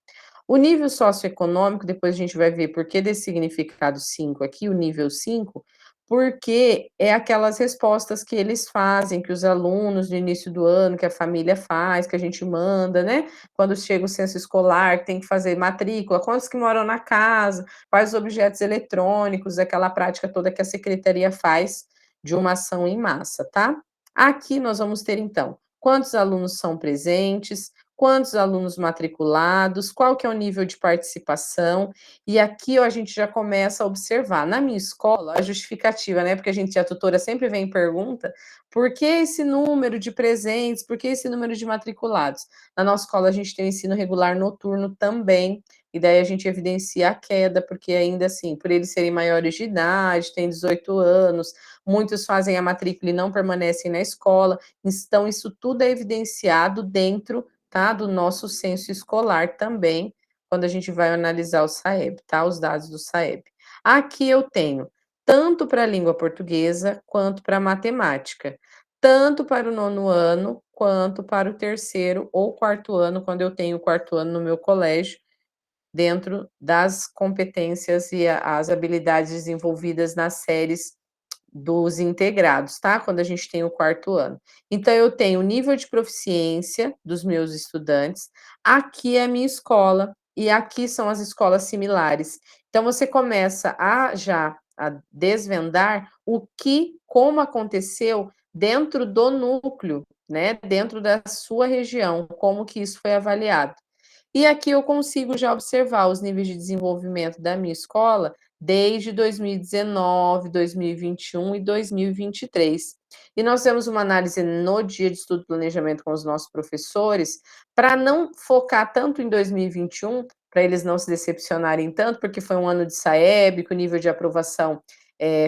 S1: O nível socioeconômico, depois a gente vai ver por que desse significado 5 aqui, o nível 5, porque é aquelas respostas que eles fazem, que os alunos no início do ano, que a família faz, que a gente manda, né? Quando chega o censo escolar, tem que fazer matrícula, quantos que moram na casa, quais objetos eletrônicos, aquela prática toda que a secretaria faz de uma ação em massa, tá? Aqui nós vamos ter, então, quantos alunos são presentes, quantos alunos matriculados, qual que é o nível de participação, e aqui ó, a gente já começa a observar. Na minha escola, a justificativa, né, porque a tutora sempre vem e pergunta, por que esse número de presentes, por que esse número de matriculados? Na nossa escola a gente tem o ensino regular noturno também, e daí a gente evidencia a queda, porque ainda assim, por eles serem maiores de idade, têm 18 anos, muitos fazem a matrícula e não permanecem na escola, então isso tudo é evidenciado dentro, tá, do nosso censo escolar também, quando a gente vai analisar o SAEB, tá, os dados do SAEB. Aqui eu tenho tanto para a língua portuguesa quanto para a matemática, tanto para o 9º ano quanto para o 3º ou 4º ano, quando eu tenho o 4º ano no meu colégio, dentro das competências e as habilidades desenvolvidas nas séries dos integrados, tá? Quando a gente tem o 4º ano. Então, eu tenho o nível de proficiência dos meus estudantes, aqui é a minha escola, e aqui são as escolas similares. Então, você começa a desvendar como aconteceu dentro do núcleo, né? Dentro da sua região, como que isso foi avaliado. E aqui eu consigo já observar os níveis de desenvolvimento da minha escola desde 2019, 2021 e 2023. E nós temos uma análise no dia de estudo e planejamento com os nossos professores, para não focar tanto em 2021, para eles não se decepcionarem tanto, porque foi um ano de SAEB, que o nível de aprovação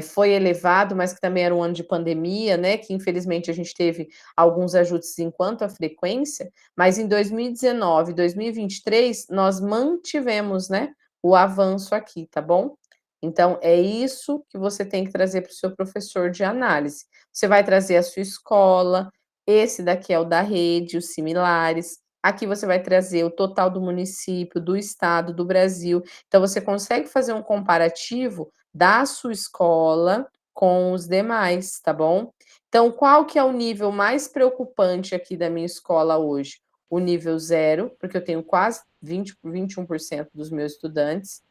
S1: foi elevado, mas que também era um ano de pandemia, né? Que infelizmente a gente teve alguns ajustes enquanto à frequência, mas em 2019 e 2023 nós mantivemos, né, o avanço aqui, tá bom? Então, é isso que você tem que trazer para o seu professor de análise. Você vai trazer a sua escola, esse daqui é o da rede, os similares. Aqui você vai trazer o total do município, do estado, do Brasil. Então, você consegue fazer um comparativo da sua escola com os demais, tá bom? Então, qual que é o nível mais preocupante aqui da minha escola hoje? O nível 0, porque eu tenho quase 21% dos meus estudantes,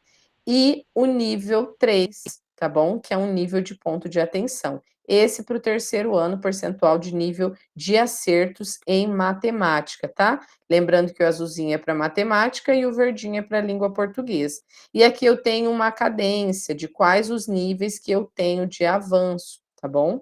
S1: e o nível 3, tá bom? Que é um nível de ponto de atenção. Esse para o 3º ano, percentual de nível de acertos em matemática, tá? Lembrando que o azulzinho é para matemática e o verdinho é para língua portuguesa. E aqui eu tenho uma cadência de quais os níveis que eu tenho de avanço, tá bom?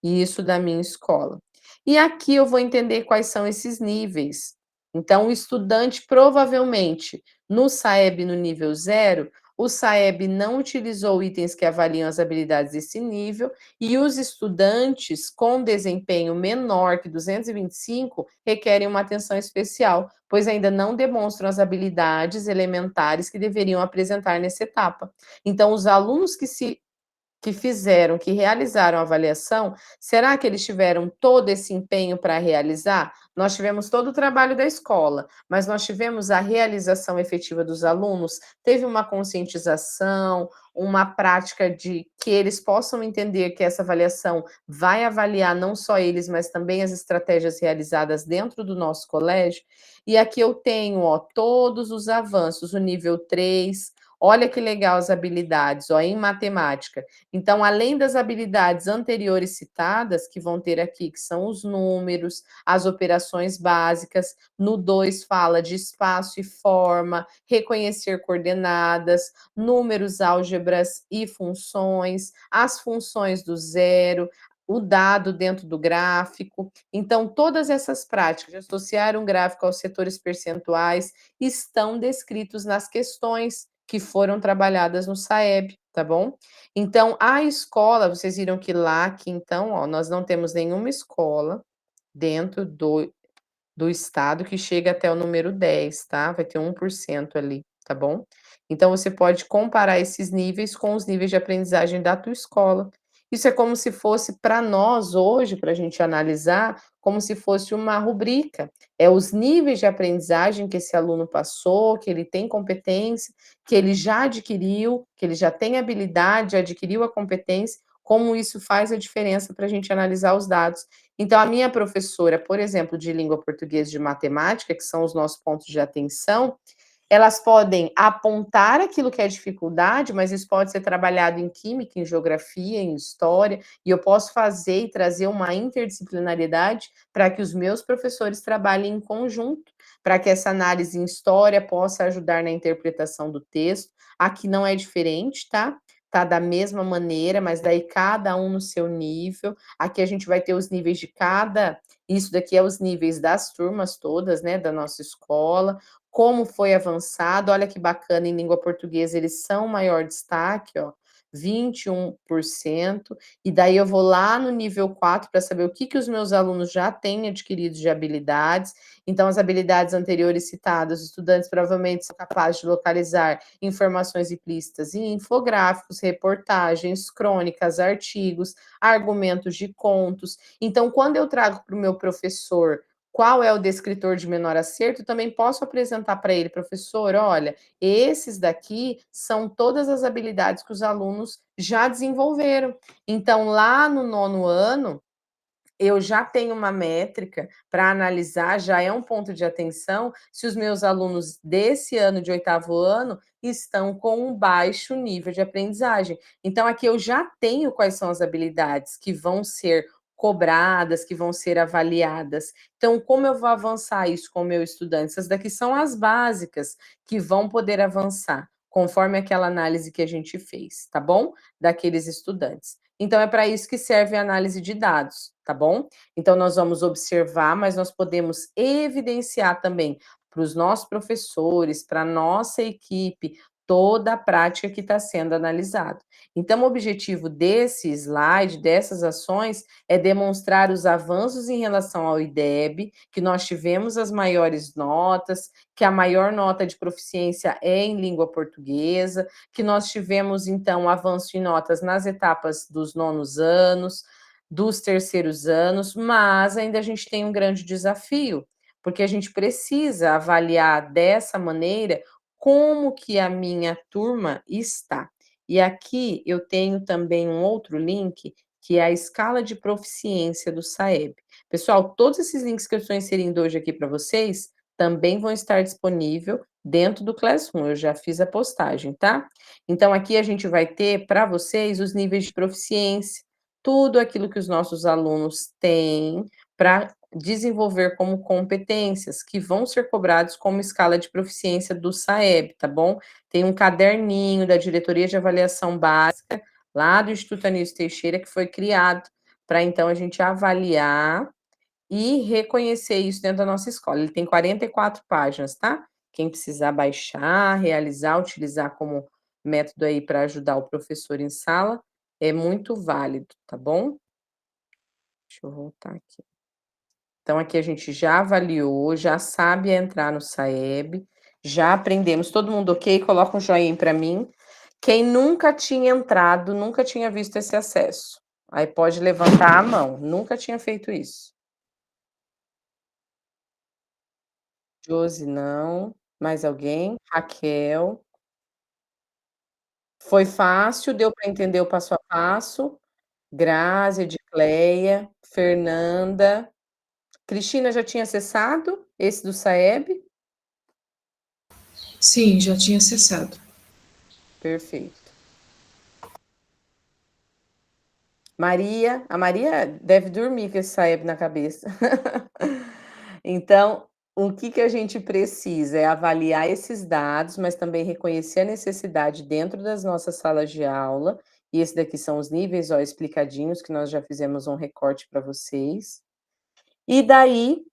S1: Isso da minha escola. E aqui eu vou entender quais são esses níveis. Então, o estudante provavelmente no SAEB no nível 0 o SAEB não utilizou itens que avaliam as habilidades desse nível, e os estudantes com desempenho menor que 225 requerem uma atenção especial, pois ainda não demonstram as habilidades elementares que deveriam apresentar nessa etapa. Então, os alunos que realizaram a avaliação, será que eles tiveram todo esse empenho para realizar? Nós tivemos todo o trabalho da escola, mas nós tivemos a realização efetiva dos alunos? Teve uma conscientização, uma prática de que eles possam entender que essa avaliação vai avaliar não só eles, mas também as estratégias realizadas dentro do nosso colégio? E aqui eu tenho, ó, todos os avanços, o nível 3. Olha que legal as habilidades, ó, em matemática. Então, além das habilidades anteriores citadas, que vão ter aqui, que são os números, as operações básicas, no 2 fala de espaço e forma, reconhecer coordenadas, números, álgebras e funções, as funções do zero, o dado dentro do gráfico. Então, todas essas práticas de associar um gráfico aos setores percentuais estão descritos nas questões que foram trabalhadas no SAEB, tá bom? Então, a escola, vocês viram que lá, aqui então, ó, nós não temos nenhuma escola dentro do estado que chega até o número 10, tá? Vai ter 1% ali, tá bom? Então, você pode comparar esses níveis com os níveis de aprendizagem da tua escola. Isso é como se fosse para nós hoje, para a gente analisar, como se fosse uma rubrica. É os níveis de aprendizagem que esse aluno passou, que ele tem competência, que ele já adquiriu, que ele já tem habilidade, adquiriu a competência, como isso faz a diferença para a gente analisar os dados. Então, a minha professora, por exemplo, de língua portuguesa e de matemática, que são os nossos pontos de atenção, elas podem apontar aquilo que é dificuldade, mas isso pode ser trabalhado em química, em geografia, em história, e eu posso fazer e trazer uma interdisciplinaridade para que os meus professores trabalhem em conjunto, para que essa análise em história possa ajudar na interpretação do texto. Aqui não é diferente, tá? Tá da mesma maneira, mas daí cada um no seu nível. Aqui a gente vai ter os níveis de cada. Isso daqui é os níveis das turmas todas, né, da nossa escola. Como foi avançado, olha que bacana, em língua portuguesa eles são maior destaque, ó, 21%, e daí eu vou lá no nível 4 para saber o que os meus alunos já têm adquirido de habilidades. Então, as habilidades anteriores citadas, os estudantes provavelmente são capazes de localizar informações implícitas em infográficos, reportagens, crônicas, artigos, argumentos de contos. Então, quando eu trago para o meu professor qual é o descritor de menor acerto, também posso apresentar para ele, professor, olha, esses daqui são todas as habilidades que os alunos já desenvolveram. Então, lá no 9º ano, eu já tenho uma métrica para analisar, já é um ponto de atenção, se os meus alunos desse ano de 8º ano estão com um baixo nível de aprendizagem. Então, aqui eu já tenho quais são as habilidades que vão ser cobradas, que vão ser avaliadas. Então, como eu vou avançar isso com o meu estudante? Essas daqui são as básicas que vão poder avançar, conforme aquela análise que a gente fez, tá bom? Daqueles estudantes. Então, é para isso que serve a análise de dados, tá bom? Então, nós vamos observar, mas nós podemos evidenciar também para os nossos professores, para a nossa equipe, toda a prática que está sendo analisada. Então, o objetivo desse slide, dessas ações, é demonstrar os avanços em relação ao IDEB, que nós tivemos as maiores notas, que a maior nota de proficiência é em língua portuguesa, que nós tivemos, então, avanço em notas nas etapas dos 9º anos, dos 3º anos, mas ainda a gente tem um grande desafio, porque a gente precisa avaliar dessa maneira como que a minha turma está. E aqui eu tenho também um outro link, que é a escala de proficiência do SAEB. Pessoal, todos esses links que eu estou inserindo hoje aqui para vocês também vão estar disponíveis dentro do Classroom, eu já fiz a postagem, tá? Então, aqui a gente vai ter para vocês os níveis de proficiência, tudo aquilo que os nossos alunos têm para desenvolver como competências, que vão ser cobrados como escala de proficiência do SAEB, tá bom? Tem um caderninho da Diretoria de Avaliação Básica, lá do Instituto Anísio Teixeira, que foi criado para, então, a gente avaliar e reconhecer isso dentro da nossa escola. Ele tem 44 páginas, tá? Quem precisar baixar, realizar, utilizar como método aí para ajudar o professor em sala, é muito válido, tá bom? Deixa eu voltar aqui. Então aqui a gente já avaliou, já sabe entrar no SAEB, já aprendemos. Todo mundo ok? Coloca um joinha para mim. Quem nunca tinha entrado, nunca tinha visto esse acesso. Aí pode levantar a mão. Nunca tinha feito isso. Josi, não. Mais alguém? Raquel. Foi fácil, deu para entender o passo a passo. Grazi, Edicleia, Fernanda. Cristina já tinha acessado esse do SAEB?
S2: Sim, já tinha acessado.
S1: Perfeito. Maria, a Maria deve dormir com esse SAEB na cabeça. Então, o que a gente precisa é avaliar esses dados, mas também reconhecer a necessidade dentro das nossas salas de aula. E esse daqui são os níveis, ó, explicadinhos, que nós já fizemos um recorte para vocês. E daí,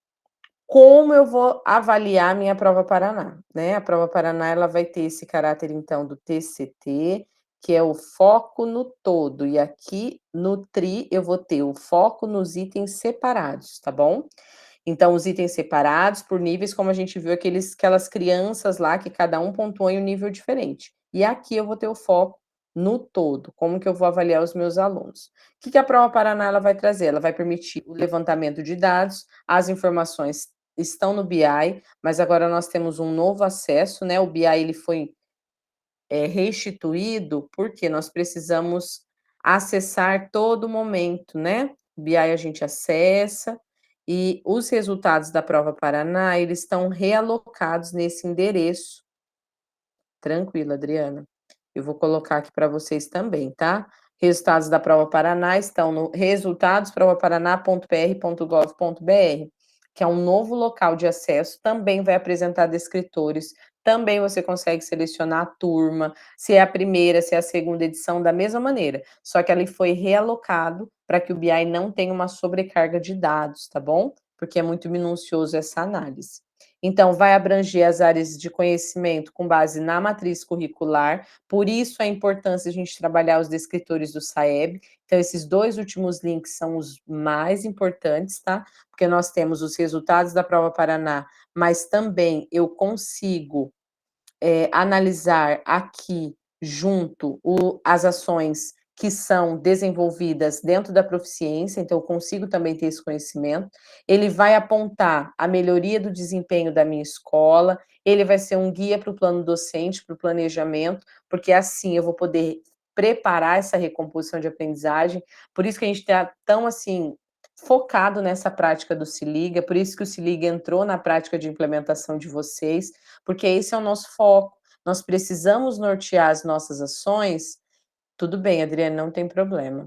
S1: como eu vou avaliar minha prova Paraná, né? A prova Paraná, ela vai ter esse caráter, então, do TCT, que é o foco no todo. E aqui no TRI, eu vou ter o foco nos itens separados, tá bom? Então, os itens separados por níveis, como a gente viu aquelas crianças lá que cada um pontuou em um nível diferente. E aqui eu vou ter o foco no todo, como que eu vou avaliar os meus alunos. O que a prova Paraná ela vai trazer? Ela vai permitir o levantamento de dados, as informações estão no BI, mas agora nós temos um novo acesso, né? O BI ele foi restituído porque nós precisamos acessar todo momento, né? O BI a gente acessa e os resultados da prova Paraná, eles estão realocados nesse endereço. Tranquilo, Adriana. Eu vou colocar aqui para vocês também, tá? Resultados da prova Paraná estão no resultadosprovaParaná.pr.gov.br, que é um novo local de acesso, também vai apresentar descritores, também você consegue selecionar a turma, se é a primeira, se é a segunda edição, da mesma maneira, só que ali foi realocado para que o BI não tenha uma sobrecarga de dados, tá bom? Porque é muito minucioso essa análise. Então, vai abranger as áreas de conhecimento com base na matriz curricular, por isso a importância de a gente trabalhar os descritores do SAEB. Então, esses dois últimos links são os mais importantes, tá? Porque nós temos os resultados da prova Paraná, mas também eu consigo analisar aqui junto as ações que são desenvolvidas dentro da proficiência, então eu consigo também ter esse conhecimento. Ele vai apontar a melhoria do desempenho da minha escola, ele vai ser um guia para o plano docente, para o planejamento, porque assim eu vou poder preparar essa recomposição de aprendizagem. Por isso que a gente está tão assim focado nessa prática do Se Liga, por isso que o Se Liga entrou na prática de implementação de vocês, porque esse é o nosso foco. Nós precisamos nortear as nossas ações. Tudo bem, Adriane, não tem problema.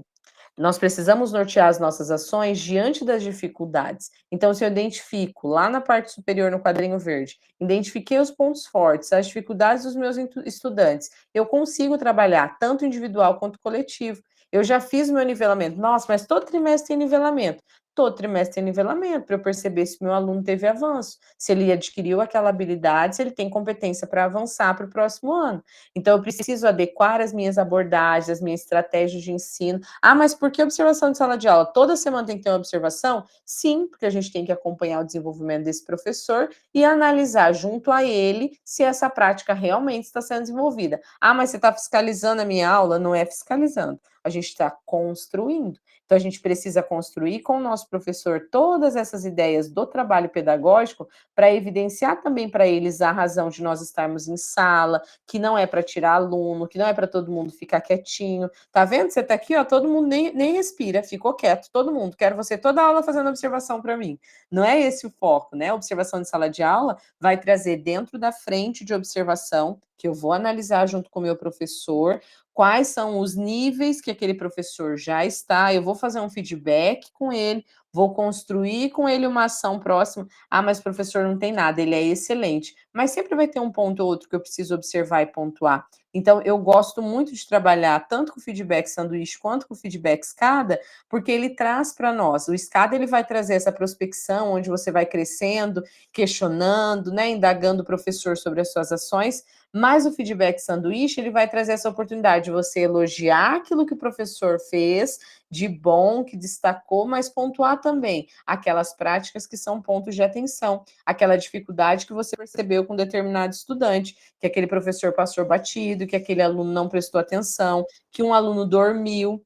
S1: Nós precisamos nortear as nossas ações diante das dificuldades. Então, se eu identifico lá na parte superior, no quadrinho verde, identifiquei os pontos fortes, as dificuldades dos meus estudantes, eu consigo trabalhar tanto individual quanto coletivo. Eu já fiz meu nivelamento. Nossa, mas todo trimestre tem nivelamento. Todo trimestre tem nivelamento para eu perceber se meu aluno teve avanço, se ele adquiriu aquela habilidade, se ele tem competência para avançar para o próximo ano. Então, eu preciso adequar as minhas abordagens, as minhas estratégias de ensino. Ah, mas por que observação de sala de aula? Toda semana tem que ter uma observação? Sim, porque a gente tem que acompanhar o desenvolvimento desse professor e analisar junto a ele se essa prática realmente está sendo desenvolvida. Ah, mas você está fiscalizando a minha aula? Não é fiscalizando, a gente está construindo. Então, a gente precisa construir com o nosso professor todas essas ideias do trabalho pedagógico para evidenciar também para eles a razão de nós estarmos em sala, que não é para tirar aluno, que não é para todo mundo ficar quietinho. Tá vendo? Você tá aqui, ó, todo mundo nem respira, ficou quieto, todo mundo. Quero você toda aula fazendo observação para mim. Não é esse o foco, né? A observação de sala de aula vai trazer dentro da frente de observação, que eu vou analisar junto com o meu professor, quais são os níveis que aquele professor já está, eu vou fazer um feedback com ele, vou construir com ele uma ação próxima. Ah, mas professor, não tem nada, ele é excelente. Mas sempre vai ter um ponto ou outro que eu preciso observar e pontuar. Então, eu gosto muito de trabalhar tanto com o feedback sanduíche quanto com o feedback escada, porque ele traz para nós. O escada ele vai trazer essa prospecção, onde você vai crescendo, questionando, né, indagando o professor sobre as suas ações, mas o feedback sanduíche ele vai trazer essa oportunidade de você elogiar aquilo que o professor fez de bom, que destacou, mas pontuar também aquelas práticas que são pontos de atenção, aquela dificuldade que você percebeu com determinado estudante, que aquele professor passou batido, que aquele aluno não prestou atenção, que um aluno dormiu.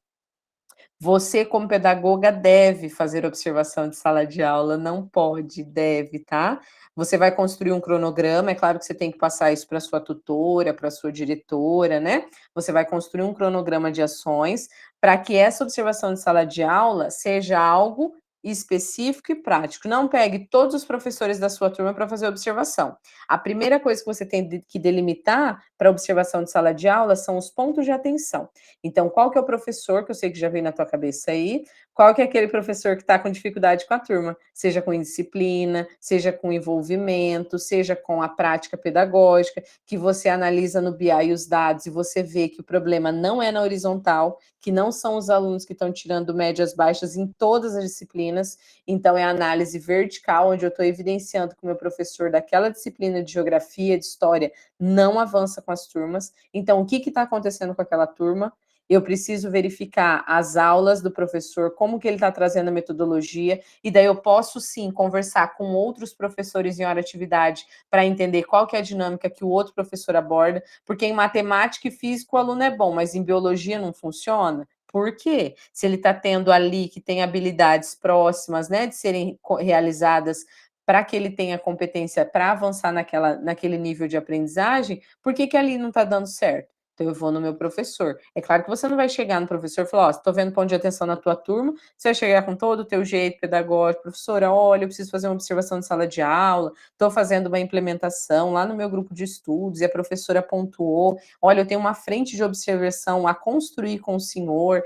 S1: Você, como pedagoga, deve fazer observação de sala de aula, não pode, deve, tá? Você vai construir um cronograma, é claro que você tem que passar isso para sua tutora, para sua diretora, né? Você vai construir um cronograma de ações para que essa observação de sala de aula seja algo específico e prático. Não pegue todos os professores da sua turma para fazer observação. A primeira coisa que você tem que delimitar para observação de sala de aula são os pontos de atenção. Então, qual que é o professor, que eu sei que já veio na tua cabeça aí, qual que é aquele professor que está com dificuldade com a turma, seja com indisciplina, seja com envolvimento, seja com a prática pedagógica, que você analisa no BI os dados e você vê que o problema não é na horizontal, que não são os alunos que estão tirando médias baixas em todas as disciplinas, então é a análise vertical, onde eu estou evidenciando que o meu professor daquela disciplina de geografia, de história, não avança com as turmas. Então, o que está acontecendo com aquela turma? Eu preciso verificar as aulas do professor, como que ele está trazendo a metodologia, e daí eu posso sim conversar com outros professores em hora atividade para entender qual que é a dinâmica que o outro professor aborda, porque em matemática e física o aluno é bom, mas em biologia não funciona. Por quê? Se ele está tendo ali que tem habilidades próximas, né, de serem realizadas para que ele tenha competência para avançar naquele nível de aprendizagem, por que que ali não está dando certo? Então, eu vou no meu professor. É claro que você não vai chegar no professor e falar: ó, estou vendo ponto de atenção na tua turma, você vai chegar com todo o teu jeito pedagógico, professora, olha, eu preciso fazer uma observação de sala de aula, estou fazendo uma implementação lá no meu grupo de estudos, e a professora pontuou, olha, eu tenho uma frente de observação a construir com o senhor,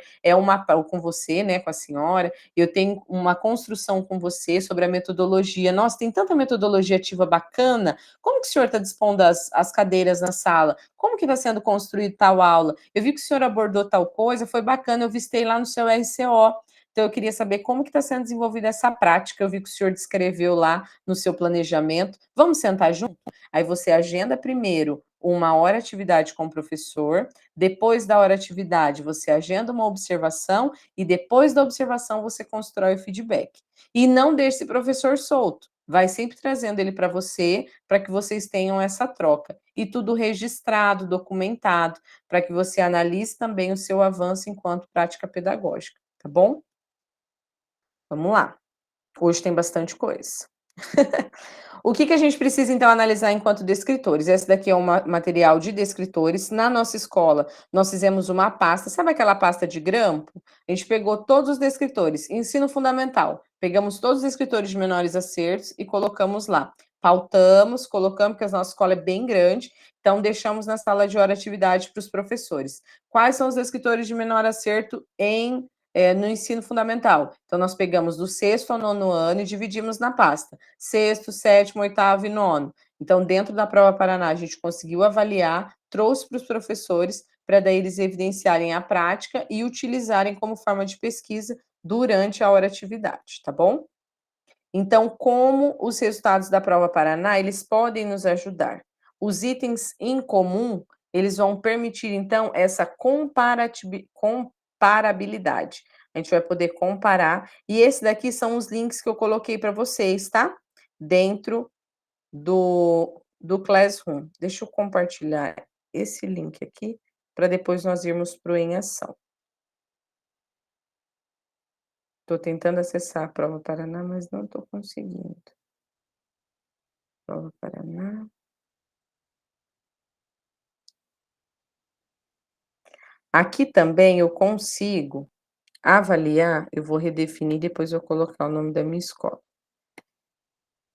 S1: ou com você, né, com a senhora, eu tenho uma construção com você sobre a metodologia. Nossa, tem tanta metodologia ativa bacana, como que o senhor está dispondo as cadeiras na sala? Como que está sendo construído tal aula? Eu vi que o senhor abordou tal coisa, foi bacana, eu vistei lá no seu RCO. Então, eu queria saber como que está sendo desenvolvida essa prática. Eu vi que o senhor descreveu lá no seu planejamento. Vamos sentar junto? Aí você agenda primeiro uma hora atividade com o professor, depois da hora atividade você agenda uma observação e depois da observação você constrói o feedback. E não deixe esse professor solto. Vai sempre trazendo ele para você, para que vocês tenham essa troca. E tudo registrado, documentado, para que você analise também o seu avanço enquanto prática pedagógica, tá bom? Vamos lá. Hoje tem bastante coisa. O que a gente precisa, então, analisar enquanto descritores? Esse daqui é um material de descritores. Na nossa escola, nós fizemos uma pasta, sabe aquela pasta de grampo? A gente pegou todos os descritores, ensino fundamental. Pegamos todos os descritores de menores acertos e colocamos lá. Pautamos, colocamos, porque a nossa escola é bem grande, então deixamos na sala de hora atividade para os professores. Quais são os descritores de menor acerto no ensino fundamental? Então, nós pegamos do 6º ao 9º ano e dividimos na pasta. 6º, 7º, 8º e 9º. Então, dentro da Prova Paraná, a gente conseguiu avaliar, trouxe para os professores, para daí eles evidenciarem a prática e utilizarem como forma de pesquisa durante a hora atividade, tá bom? Então, como os resultados da Prova Paraná, eles podem nos ajudar? Os itens em comum, eles vão permitir, então, essa comparabilidade. A gente vai poder comparar. E esse daqui são os links que eu coloquei para vocês, tá? Dentro do Classroom. Deixa eu compartilhar esse link aqui, para depois nós irmos para o Em Ação. Estou tentando acessar a Prova Paraná, mas não estou conseguindo. Prova Paraná. Aqui também eu consigo avaliar, eu vou redefinir, depois eu vou colocar o nome da minha escola.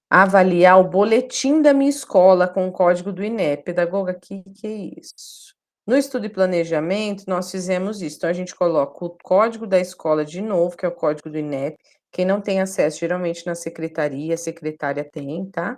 S1: Avaliar o boletim da minha escola com o código do INEP. Pedagoga, que é isso? No estudo e planejamento, nós fizemos isso. Então, a gente coloca o código da escola de novo, que é o código do INEP, Quem não tem acesso, geralmente na secretaria, a secretária tem, tá?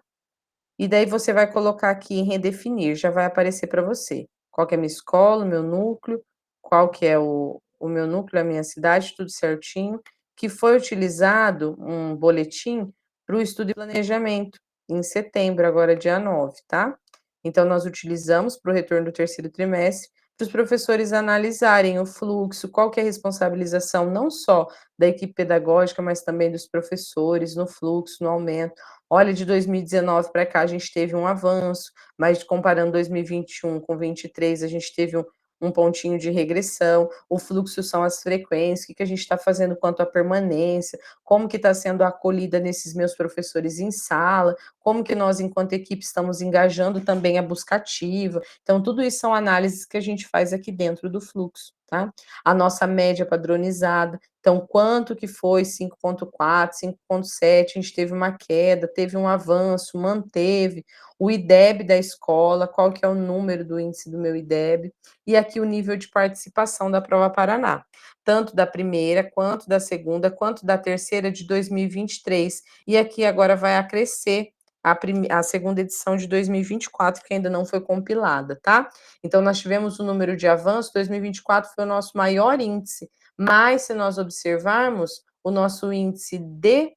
S1: E daí você vai colocar aqui em redefinir, já vai aparecer para você. Qual que é a minha escola, o meu núcleo, qual que é o meu núcleo, a minha cidade, tudo certinho, que foi utilizado um boletim para o estudo e planejamento, em setembro, agora dia 9, tá? Então, nós utilizamos para o retorno do terceiro trimestre, para os professores analisarem o fluxo, qual que é a responsabilização não só da equipe pedagógica, mas também dos professores no fluxo, no aumento. Olha, de 2019 para cá a gente teve um avanço, mas comparando 2021 com 23, a gente teve um pontinho de regressão. O fluxo são as frequências, o que a gente está fazendo quanto à permanência, como que está sendo acolhida nesses meus professores em sala, como que nós, enquanto equipe, estamos engajando também a busca ativa. Então, tudo isso são análises que a gente faz aqui dentro do fluxo, tá? A nossa média padronizada, então, quanto que foi 5,4, 5,7, a gente teve uma queda, teve um avanço, manteve. O IDEB da escola, qual que é o número do índice do meu IDEB, e aqui o nível de participação da Prova Paraná, tanto da primeira, quanto da segunda, quanto da terceira de 2023, e aqui agora vai acrescer a segunda edição de 2024, que ainda não foi compilada, tá? Então, nós tivemos o número de avanço, 2024 foi o nosso maior índice, mas se nós observarmos, o nosso índice de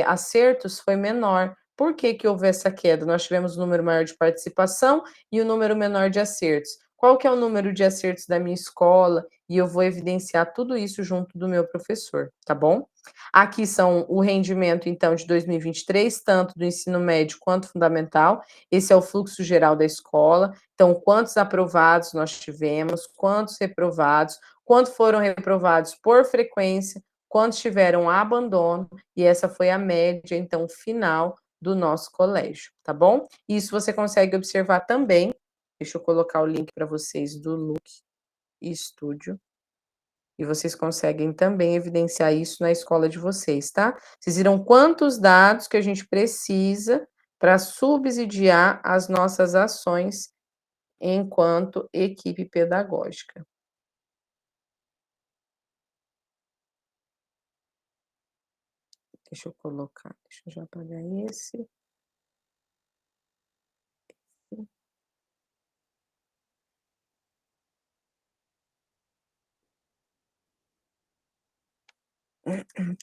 S1: acertos foi menor. Por que que houve essa queda? Nós tivemos um número maior de participação e um número menor de acertos. Qual que é o número de acertos da minha escola? E eu vou evidenciar tudo isso junto do meu professor, tá bom? Aqui são o rendimento, então, de 2023, tanto do ensino médio quanto fundamental. Esse é o fluxo geral da escola. Então, quantos aprovados nós tivemos, quantos reprovados, quantos foram reprovados por frequência, quantos tiveram abandono, e essa foi a média, então, final do nosso colégio, tá bom? Isso você consegue observar também. Deixa eu colocar o link para vocês do Look Studio. E vocês conseguem também evidenciar isso na escola de vocês, tá? Vocês viram quantos dados que a gente precisa para subsidiar as nossas ações enquanto equipe pedagógica. Deixa eu colocar, deixa eu já apagar esse.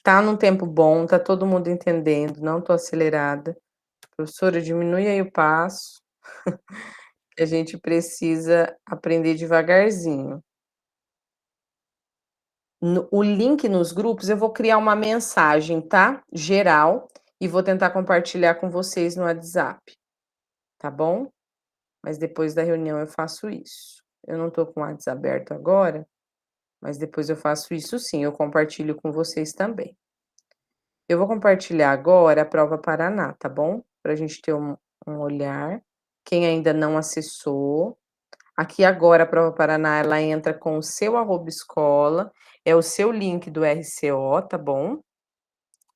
S1: Tá num tempo bom, tá todo mundo entendendo, não tô acelerada. Professora, diminui aí o passo, que a gente precisa aprender devagarzinho. O link nos grupos, eu vou criar uma mensagem, tá? Geral, e vou tentar compartilhar com vocês no WhatsApp, tá bom? Mas depois da reunião eu faço isso. Eu não tô com o WhatsApp aberto agora, mas depois eu faço isso sim, eu compartilho com vocês também. Eu vou compartilhar agora a Prova Paraná, tá bom? Para a gente ter um olhar. Quem ainda não acessou, aqui agora a Prova Paraná, ela entra com o seu @escola, é o seu link do RCO, tá bom?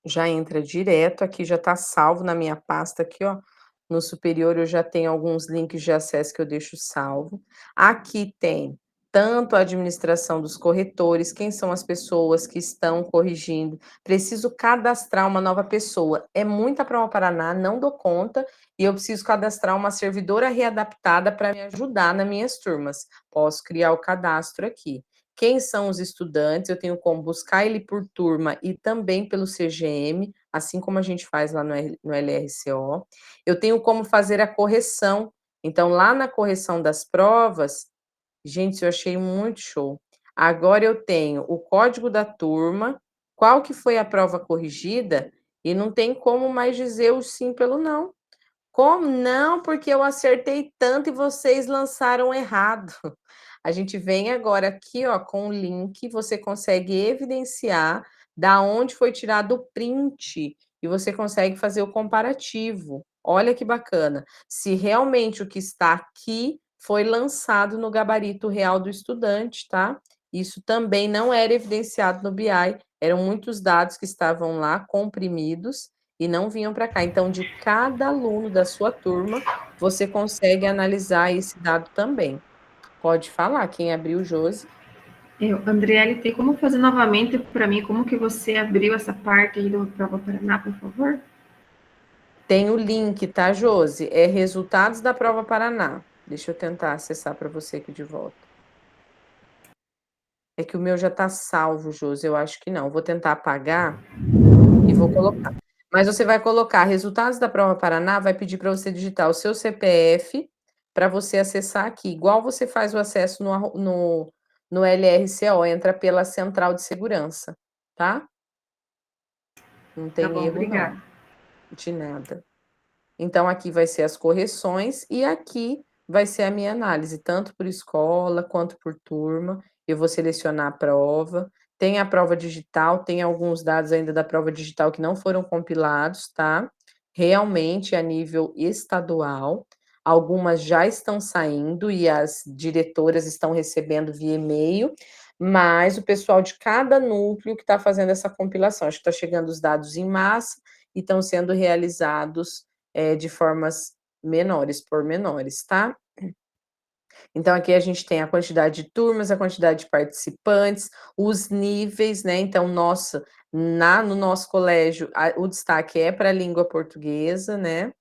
S1: Já entra direto, aqui já tá salvo na minha pasta aqui, ó, no superior eu já tenho alguns links de acesso que eu deixo salvo. Aqui tem tanto a administração dos corretores, quem são as pessoas que estão corrigindo. Preciso cadastrar uma nova pessoa. É muita Prova Paraná, não dou conta, e eu preciso cadastrar uma servidora readaptada para me ajudar nas minhas turmas. Posso criar o cadastro aqui. Quem são os estudantes? Eu tenho como buscar ele por turma e também pelo CGM, assim como a gente faz lá no LRCO. Eu tenho como fazer a correção. Então, lá na correção das provas, gente, eu achei muito show. Agora eu tenho o código da turma, qual que foi a prova corrigida, e não tem como mais dizer o sim pelo não. Como não? Porque eu acertei tanto e vocês lançaram errado. A gente vem agora aqui, ó, com o link, você consegue evidenciar da onde foi tirado o print e você consegue fazer o comparativo. Olha que bacana. Se realmente o que está aqui foi lançado no gabarito real do estudante, tá? Isso também não era evidenciado no BI, eram muitos dados que estavam lá comprimidos e não vinham para cá. Então, de cada aluno da sua turma, você consegue analisar esse dado também. Pode falar, quem abriu, Josi.
S4: Andriele, tem como fazer novamente para mim como que você abriu essa parte aí do Prova Paraná, por favor?
S1: Tem o link, tá, Josi? É resultados da Prova Paraná. Deixa eu tentar acessar para você aqui de volta. É que o meu já tá salvo, Josi. Eu acho que não. Vou tentar apagar e vou colocar. Mas você vai colocar resultados da Prova Paraná, vai pedir para você digitar o seu CPF para você acessar aqui. Igual você faz o acesso no LRCO, entra pela central de segurança, tá? Não
S4: Tá
S1: tem
S4: bom,
S1: erro, não.
S4: obrigada.
S1: De nada. Então, aqui vai ser as correções e aqui vai ser a minha análise, tanto por escola quanto por turma. Eu vou selecionar a prova. Tem a prova digital, tem alguns dados ainda da prova digital que não foram compilados, tá? Realmente a nível estadual. Algumas já estão saindo e as diretoras estão recebendo via e-mail, mas o pessoal de cada núcleo que está fazendo essa compilação. Acho que está chegando os dados em massa e estão sendo realizados de formas menores, por menores, tá? Então, aqui a gente tem a quantidade de turmas, a quantidade de participantes, os níveis, né? Então, no nosso colégio, o destaque é para a língua portuguesa, né?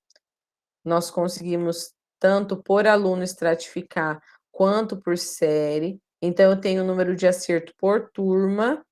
S1: Nós conseguimos tanto por aluno estratificar quanto por série. Então, eu tenho o número de acerto por turma.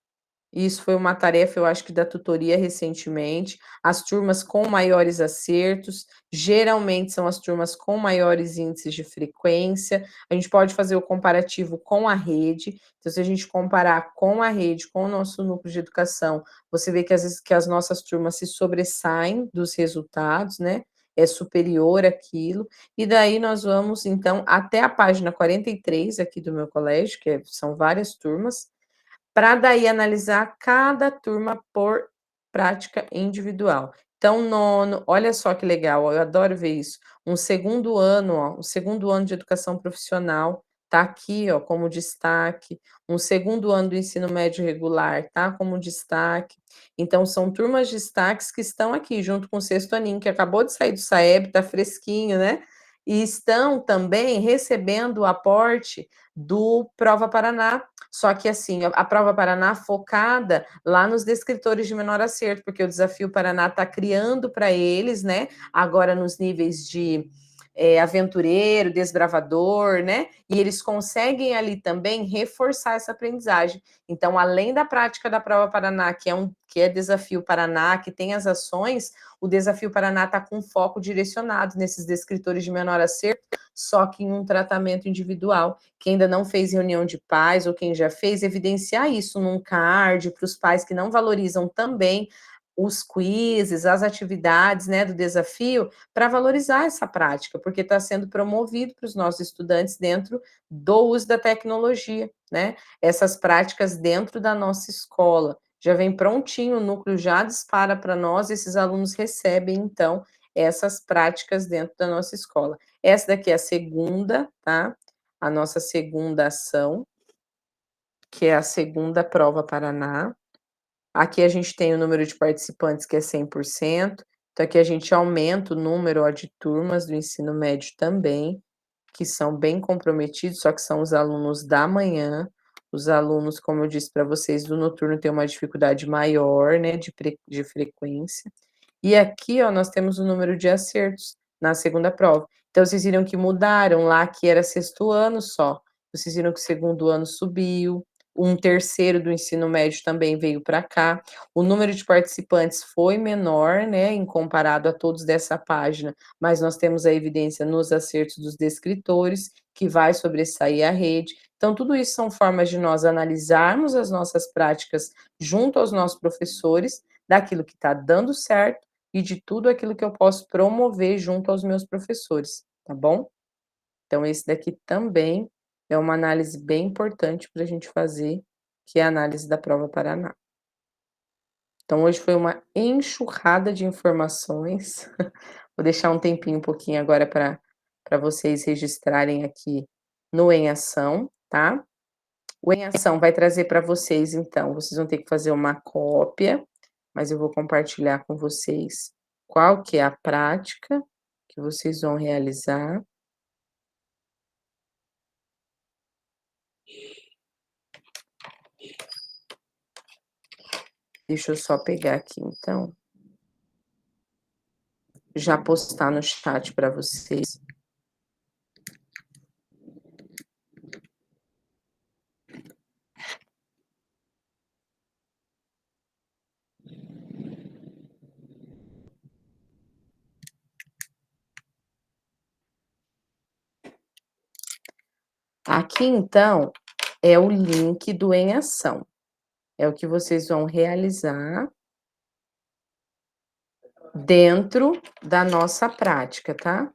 S1: Isso foi uma tarefa, eu acho que da tutoria recentemente. As turmas com maiores acertos, geralmente são as turmas com maiores índices de frequência. A gente pode fazer o comparativo com a rede. Então, se a gente comparar com a rede, com o nosso núcleo de educação, você vê que às vezes que as nossas turmas se sobressaem dos resultados, né? É superior àquilo. E daí nós vamos, então, até a página 43 aqui do meu colégio, são várias turmas, para daí analisar cada turma por prática individual. Então, nono, olha só que legal, eu adoro ver isso. Um segundo ano, ó, o segundo ano de educação profissional tá aqui, ó, como destaque. Um segundo ano do ensino médio regular tá como destaque. Então, são turmas de destaques que estão aqui, junto com o sexto aninho, que acabou de sair do SAEB, tá fresquinho, né? E estão também recebendo o aporte do Prova Paraná, só que assim, a Prova Paraná focada lá nos descritores de menor acerto, porque o Desafio Paraná está criando para eles, né, agora nos níveis de aventureiro, desbravador, né, e eles conseguem ali também reforçar essa aprendizagem. Então, além da prática da Prova Paraná, que é Desafio Paraná, que tem as ações, o Desafio Paraná está com foco direcionado nesses descritores de menor acerto, só que em um tratamento individual. Quem ainda não fez reunião de pais ou quem já fez, evidenciar isso num card para os pais que não valorizam também os quizzes, as atividades, né, do desafio, para valorizar essa prática, porque está sendo promovido para os nossos estudantes dentro do uso da tecnologia, né, essas práticas dentro da nossa escola. Já vem prontinho, o núcleo já dispara para nós, esses alunos recebem, então, essas práticas dentro da nossa escola. Essa daqui é a segunda, tá? A nossa segunda ação, que é a segunda Prova Paraná. Aqui a gente tem o número de participantes, que é 100%. Então, aqui a gente aumenta o número, ó, de turmas do ensino médio também, que são bem comprometidos, só que são os alunos da manhã. Os alunos, como eu disse para vocês, do noturno têm uma dificuldade maior, né, de frequência. E aqui, ó, nós temos o número de acertos na segunda prova. Então, vocês viram que mudaram lá, que era sexto ano só. Vocês viram que o segundo ano subiu, um terceiro do ensino médio também veio para cá. O número de participantes foi menor, né, em comparado a todos dessa página, mas nós temos a evidência nos acertos dos descritores, que vai sobressair a rede. Então, tudo isso são formas de nós analisarmos as nossas práticas junto aos nossos professores, daquilo que está dando certo e de tudo aquilo que eu posso promover junto aos meus professores, tá bom? Então, esse daqui também é uma análise bem importante para a gente fazer, que é a análise da Prova Paraná. Então, hoje foi uma enxurrada de informações. Vou deixar um tempinho, um pouquinho agora para vocês registrarem aqui no Em Ação, tá? O Em Ação vai trazer para vocês, então, vocês vão ter que fazer uma cópia, mas eu vou compartilhar com vocês qual que é a prática que vocês vão realizar. Deixa eu só pegar aqui, então, já postar no chat para vocês. Aqui, então, é o link do Em Ação. É o que vocês vão realizar dentro da nossa prática, tá?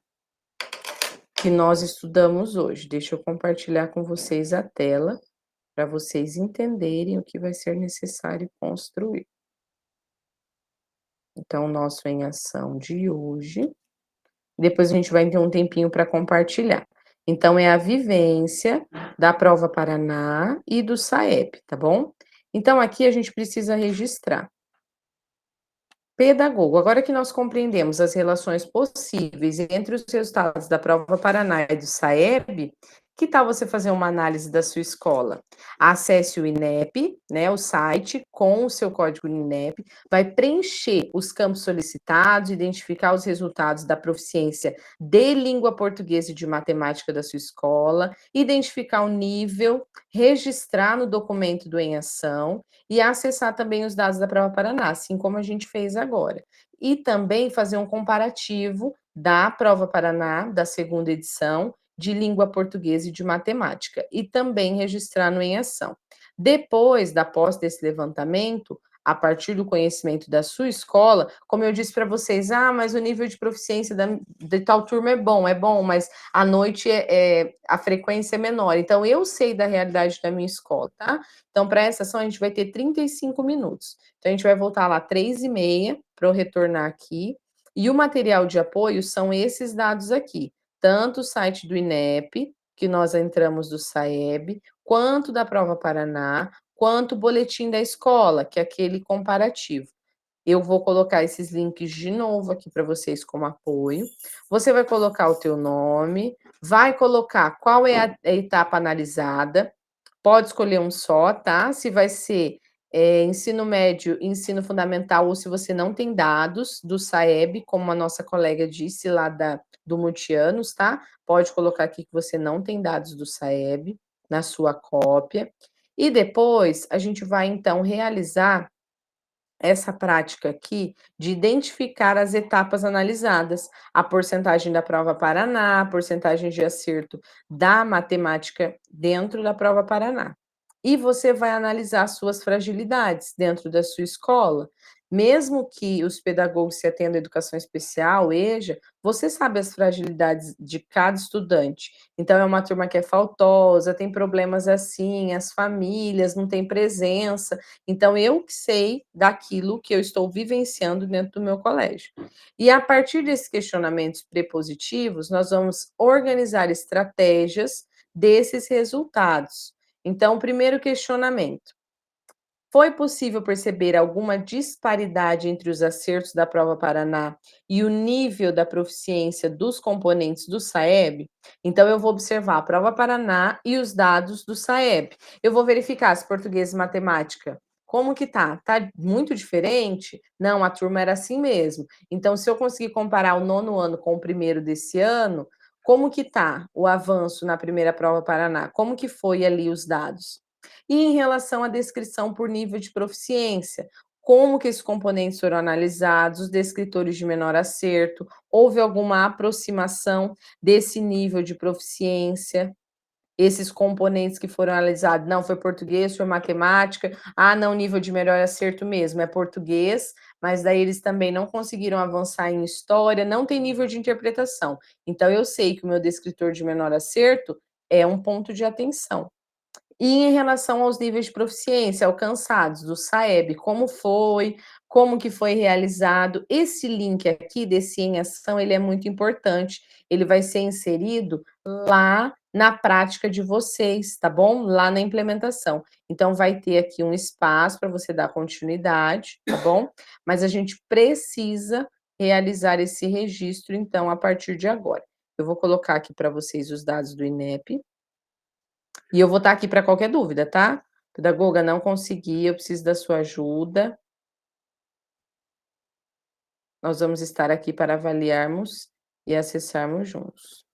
S1: Que nós estudamos hoje. Deixa eu compartilhar com vocês a tela para vocês entenderem o que vai ser necessário construir. Então, o nosso Em Ação de hoje. Depois a gente vai ter um tempinho para compartilhar. Então, é a vivência da Prova Paraná e do SAEP, tá bom? Então, aqui a gente precisa registrar. Pedagogo, agora que nós compreendemos as relações possíveis entre os resultados da Prova Paraná e do SAEB, que tal você fazer uma análise da sua escola? Acesse o INEP, né, o site, com o seu código INEP, vai preencher os campos solicitados, identificar os resultados da proficiência de língua portuguesa e de matemática da sua escola, identificar o nível, registrar no documento do Em Ação e acessar também os dados da Prova Paraná, assim como a gente fez agora. E também fazer um comparativo da Prova Paraná, da segunda edição, de língua portuguesa e de matemática, e também registrar no Em Ação. Depois da posse desse levantamento, a partir do conhecimento da sua escola, como eu disse para vocês, mas o nível de proficiência de tal turma é bom, mas à noite a frequência é menor. Então, eu sei da realidade da minha escola, tá? Então, para essa ação, a gente vai ter 35 minutos. Então, a gente vai voltar lá 3h30 para eu retornar aqui. E o material de apoio são esses dados aqui, tanto o site do INEP, que nós entramos do SAEB, quanto da Prova Paraná, quanto o boletim da escola, que é aquele comparativo. Eu vou colocar esses links de novo aqui para vocês como apoio. Você vai colocar o teu nome, vai colocar qual é a etapa analisada, pode escolher um só, tá? Se vai ser ensino médio, ensino fundamental, ou se você não tem dados do SAEB, como a nossa colega disse lá do Multianos, tá? Pode colocar aqui que você não tem dados do SAEB na sua cópia. E depois a gente vai então realizar essa prática aqui de identificar as etapas analisadas, a porcentagem da Prova Paraná, a porcentagem de acerto da matemática dentro da Prova Paraná. E você vai analisar suas fragilidades dentro da sua escola. Mesmo que os pedagogos se atendam à educação especial, EJA, você sabe as fragilidades de cada estudante. Então, é uma turma que é faltosa, tem problemas assim, as famílias não têm presença. Então, eu que sei daquilo que eu estou vivenciando dentro do meu colégio. E a partir desses questionamentos prepositivos, nós vamos organizar estratégias desses resultados. Então, o primeiro questionamento: foi possível perceber alguma disparidade entre os acertos da Prova Paraná e o nível da proficiência dos componentes do SAEB? Então, eu vou observar a Prova Paraná e os dados do SAEB. Eu vou verificar se português e matemática, como que tá? Tá muito diferente? Não, a turma era assim mesmo. Então, se eu conseguir comparar o 9º ano com o primeiro desse ano, como que tá o avanço na primeira Prova Paraná? Como que foi ali os dados? E em relação à descrição por nível de proficiência, como que esses componentes foram analisados, os descritores de menor acerto, houve alguma aproximação desse nível de proficiência? Esses componentes que foram analisados, não, foi português, foi matemática, não, nível de melhor acerto mesmo, é português, mas daí eles também não conseguiram avançar em história, não tem nível de interpretação. Então, eu sei que o meu descritor de menor acerto é um ponto de atenção. E em relação aos níveis de proficiência alcançados do SAEB, como que foi realizado? Esse link aqui desse Em Ação, ele é muito importante, ele vai ser inserido lá na prática de vocês, tá bom? Lá na implementação. Então, vai ter aqui um espaço para você dar continuidade, tá bom? Mas a gente precisa realizar esse registro, então, a partir de agora. Eu vou colocar aqui para vocês os dados do INEP. E eu vou estar aqui para qualquer dúvida, tá? Pedagoga, não consegui, eu preciso da sua ajuda. nós vamos estar aqui para avaliarmos e acessarmos juntos.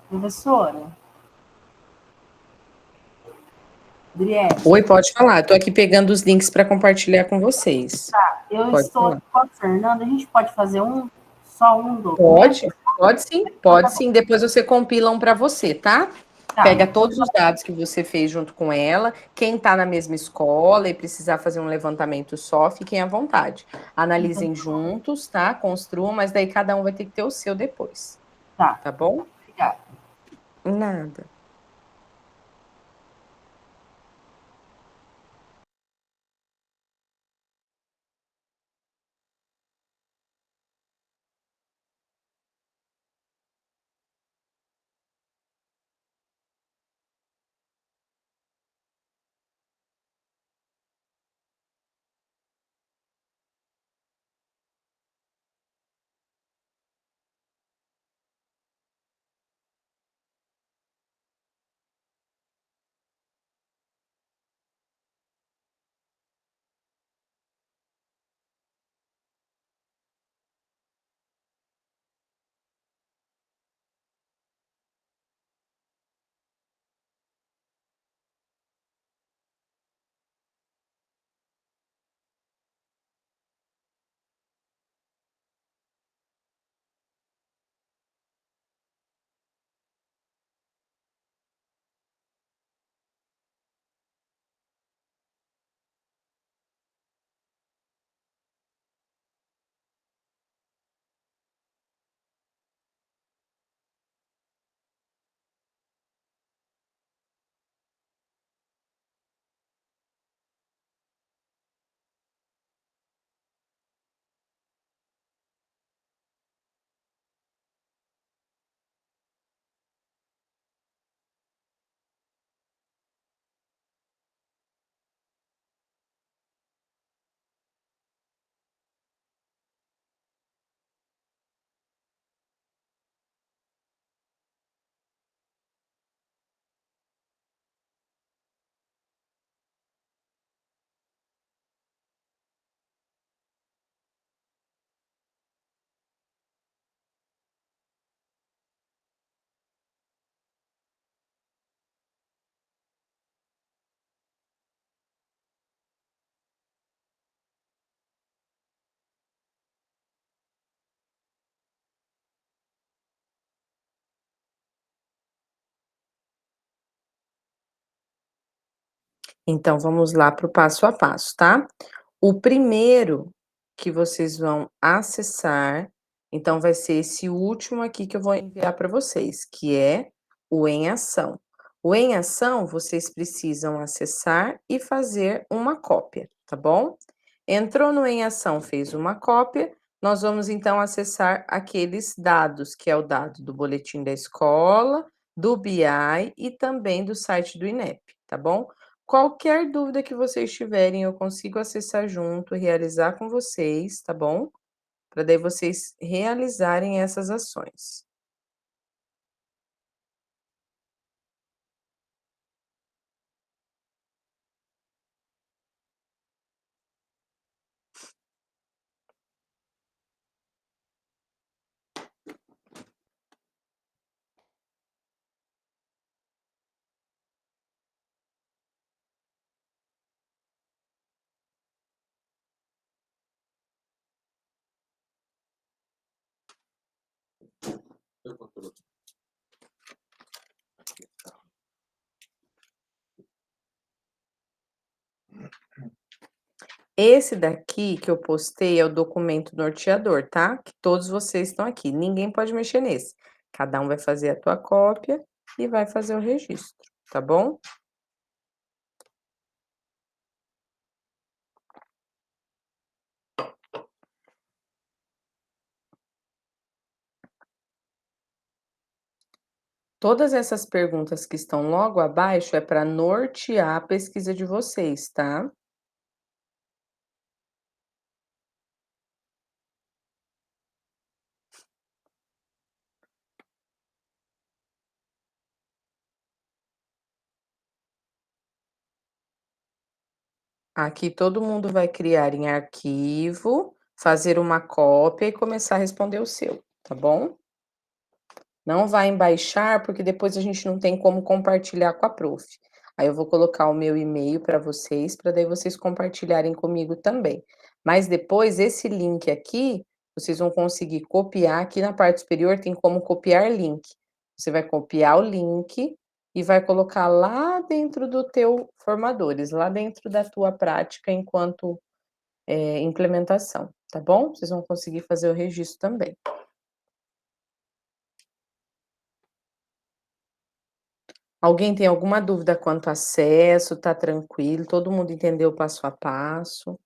S5: Professora? Adriele?
S1: Oi, pode falar. Estou aqui pegando os links para compartilhar com vocês.
S5: Eu
S1: Pode
S5: estou
S1: falar.
S5: aqui com a Fernanda, a gente pode fazer só um documento?
S1: Pode sim, pode sim. Depois você compila um para você, tá?
S5: Tá.
S1: Pega todos os dados que você fez junto com ela. Quem está na mesma escola e precisar fazer um levantamento só, fiquem à vontade. Analisem juntos, tá? Construam, mas daí cada um vai ter que ter o seu depois.
S5: Tá.
S1: Tá bom?
S5: Obrigada.
S1: Nada. Então, vamos lá para o passo a passo, tá? O primeiro que vocês vão acessar, então vai ser esse último aqui que eu vou enviar para vocês, que é o Em Ação. O Em Ação, vocês precisam acessar e fazer uma cópia, tá bom? Entrou no Em Ação, fez uma cópia, nós vamos então acessar aqueles dados, que é o dado do boletim da escola, do BI e também do site do INEP, tá bom? Qualquer dúvida que vocês tiverem, eu consigo acessar junto, realizar com vocês, tá bom? Para daí vocês realizarem essas ações. Esse daqui que eu postei é o documento norteador, tá? Que todos vocês estão aqui, ninguém pode mexer nesse. Cada um vai fazer a tua cópia e vai fazer o registro, tá bom? Todas essas perguntas que estão logo abaixo é para nortear a pesquisa de vocês, tá? Aqui todo mundo vai criar em arquivo, fazer uma cópia e começar a responder o seu, tá bom? Não vai em baixar, porque depois a gente não tem como compartilhar com a prof. Aí eu vou colocar o meu e-mail para vocês, para daí vocês compartilharem comigo também. Mas depois esse link aqui, vocês vão conseguir copiar, aqui na parte superior tem como copiar link. Você vai copiar o link e vai colocar lá dentro do teu formadores, lá dentro da tua prática enquanto, implementação, tá bom? Vocês vão conseguir fazer o registro também. Alguém tem alguma dúvida quanto ao acesso? Tá tranquilo? Todo mundo entendeu o passo a passo?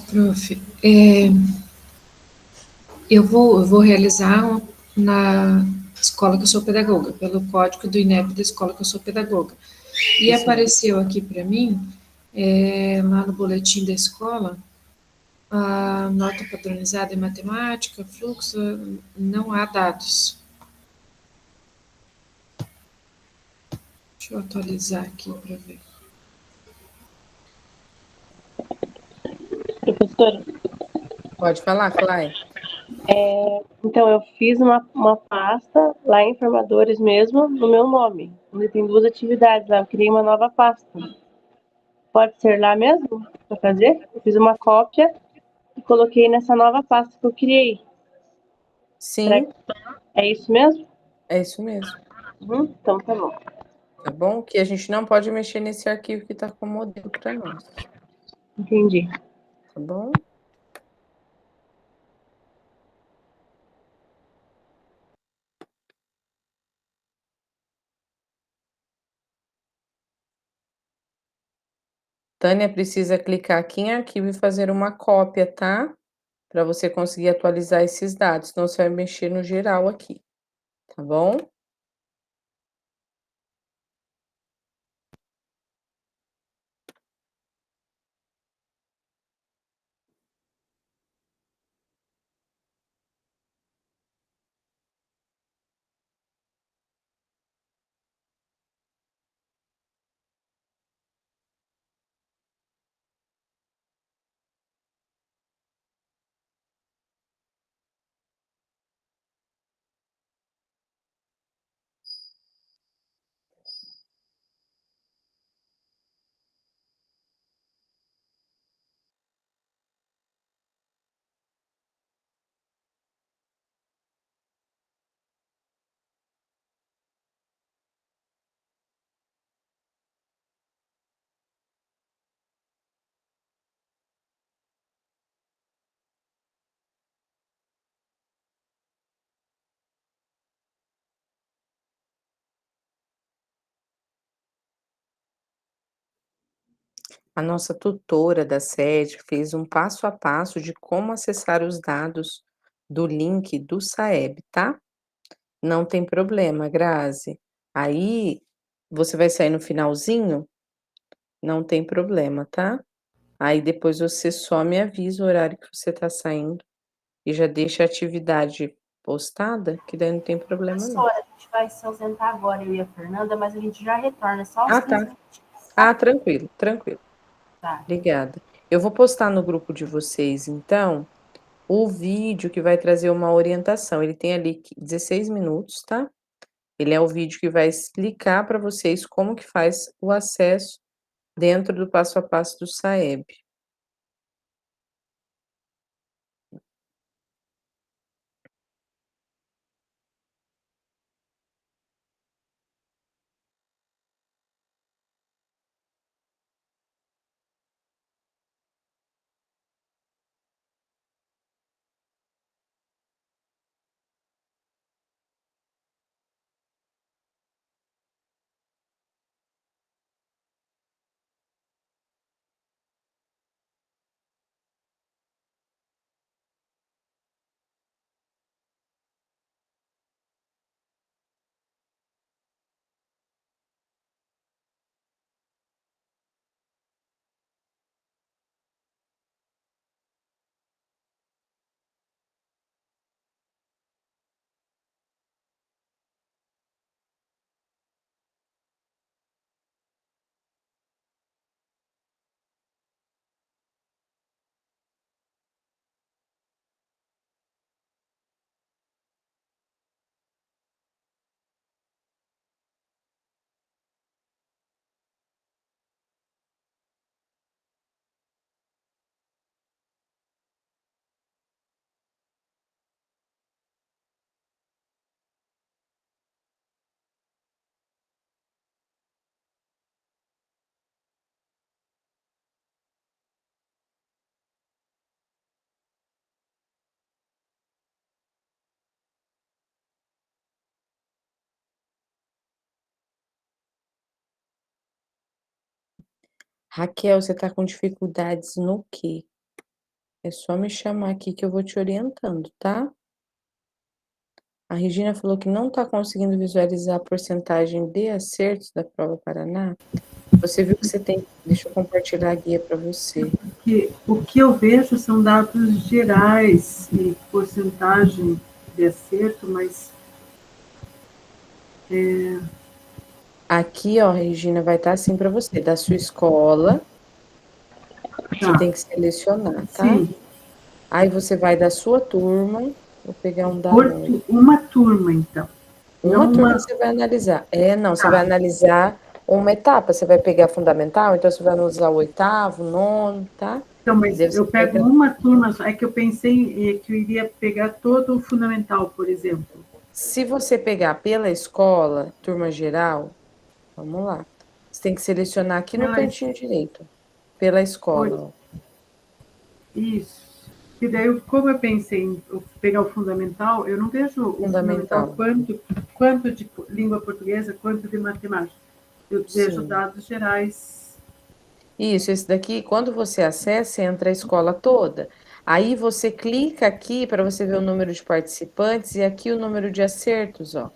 S2: Prof, eu vou realizar na escola que eu sou pedagoga, pelo código do INEP da escola que eu sou pedagoga. E
S1: Isso mesmo.
S2: apareceu aqui para mim, lá no boletim da escola, a nota padronizada em matemática, fluxo, não há dados. Deixa eu atualizar aqui para ver.
S6: Professora,
S1: Pode falar, Clay.
S6: então eu fiz uma pasta lá em Formadores mesmo, no meu nome. Onde tem duas atividades lá, eu criei uma nova pasta. Pode ser lá mesmo para fazer? Eu fiz uma cópia e coloquei nessa nova pasta que eu criei. Será
S1: Sim,
S6: que é isso mesmo?
S1: é isso mesmo,
S6: Então tá bom.
S1: tá bom? Que a gente não pode mexer nesse arquivo que tá com modelo para nós,
S6: Entendi.
S1: tá bom? Tânia precisa clicar aqui em arquivo e fazer uma cópia, tá? Para você conseguir atualizar esses dados, senão você vai mexer no geral aqui, tá bom? A nossa tutora da sede fez um passo a passo de como acessar os dados do link do Saeb, tá? Não tem problema, Grazi. Aí você vai sair no finalzinho, não tem problema, tá? Aí depois você só me avisa o horário que você tá saindo e já deixa a atividade postada, que daí não tem problema não.
S5: Professora, a gente vai se ausentar agora, eu e a Fernanda, mas a gente já retorna, só uns
S1: Ah,
S5: 15
S1: tá.
S5: minutinhos,
S1: Ah,
S5: tá?
S1: tranquilo, tranquilo.
S5: Tá.
S1: Obrigada. Eu vou postar no grupo de vocês, então, o vídeo que vai trazer uma orientação. Ele tem ali 16 minutos, tá? Ele é o vídeo que vai explicar para vocês como que faz o acesso dentro do passo a passo do Saeb. Raquel, você tá com dificuldades no quê? É só me chamar aqui que eu vou te orientando, tá? A Regina falou que não tá conseguindo visualizar a porcentagem de acertos da prova Paraná. Você viu que você tem. Deixa eu compartilhar a guia para você.
S7: O que eu vejo são dados gerais e porcentagem de acerto, mas
S1: Aqui, ó, Regina, vai estar assim para você, da sua escola. Você
S7: tá.
S1: tem que selecionar, tá?
S7: Sim,
S1: Aí você vai da sua turma. Vou pegar um da noite.
S7: uma turma, então.
S1: Uma
S7: Não
S1: turma
S7: uma.
S1: você vai analisar. Não, você
S7: Tá.
S1: vai analisar uma etapa. Você vai pegar fundamental, então você vai analisar o oitavo, nono, tá?
S7: Então, mas
S1: Daí você
S7: eu
S1: vai
S7: pego uma turma só. É que eu pensei que eu iria pegar todo o fundamental, por exemplo.
S1: Se você pegar pela escola, turma geral, vamos lá. Você tem que selecionar aqui no
S7: Pela
S1: cantinho direito. Pela escola, ó.
S7: Isso. E daí, como eu pensei em pegar o fundamental, eu não vejo o fundamental
S1: Fundamental.
S7: quanto de língua portuguesa, quanto de matemática. Eu vejo
S1: Sim.
S7: dados gerais.
S1: Isso, esse daqui, quando você acessa, entra a escola toda. Aí você clica aqui para você ver o número de participantes e aqui o número de acertos, ó.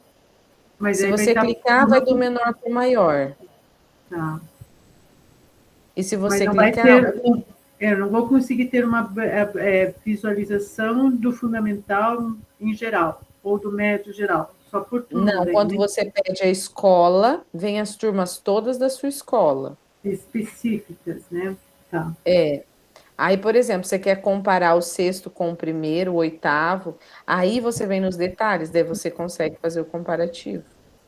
S7: Mas
S1: Se
S7: aí vai
S1: você
S7: estar.
S1: clicar, vai do menor para o maior.
S7: Tá.
S1: E se
S7: Mas
S1: você
S7: não vai
S1: clicar,
S7: ter. Eu não vou conseguir ter uma visualização do fundamental em geral, ou do médio geral, só por turma
S1: não,
S7: daí,
S1: quando
S7: né?
S1: você pede a escola, vem as turmas todas da sua escola.
S7: Específicas, né? Tá.
S1: É. Aí, por exemplo, você quer comparar o sexto com o primeiro, o oitavo, aí você vem nos detalhes, daí você consegue fazer o comparativo,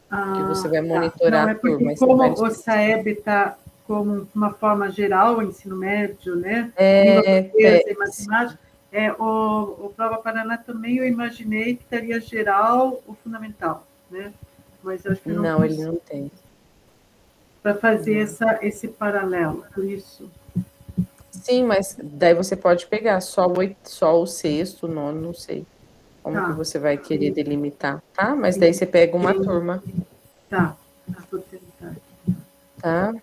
S1: que você vai
S7: Tá.
S1: monitorar
S7: Não,
S1: a
S7: é porque
S1: turma, aí você
S7: como
S1: vai no
S7: o SAEB está como uma forma geral, o ensino médio, né? Língua portuguesa e matemática, o Prova Paraná também eu imaginei que estaria geral o fundamental, né? Mas eu acho que eu não
S1: Não, ele
S7: consigo
S1: não tem.
S7: para fazer esse paralelo, por isso.
S1: Sim, mas daí você pode pegar só o sexto, o nono, não sei como que
S7: Tá.
S1: você vai querer delimitar, tá? Mas daí
S7: Sim,
S1: você pega uma
S7: sim.
S1: turma,
S7: Tá. Vou tentar.
S1: tá?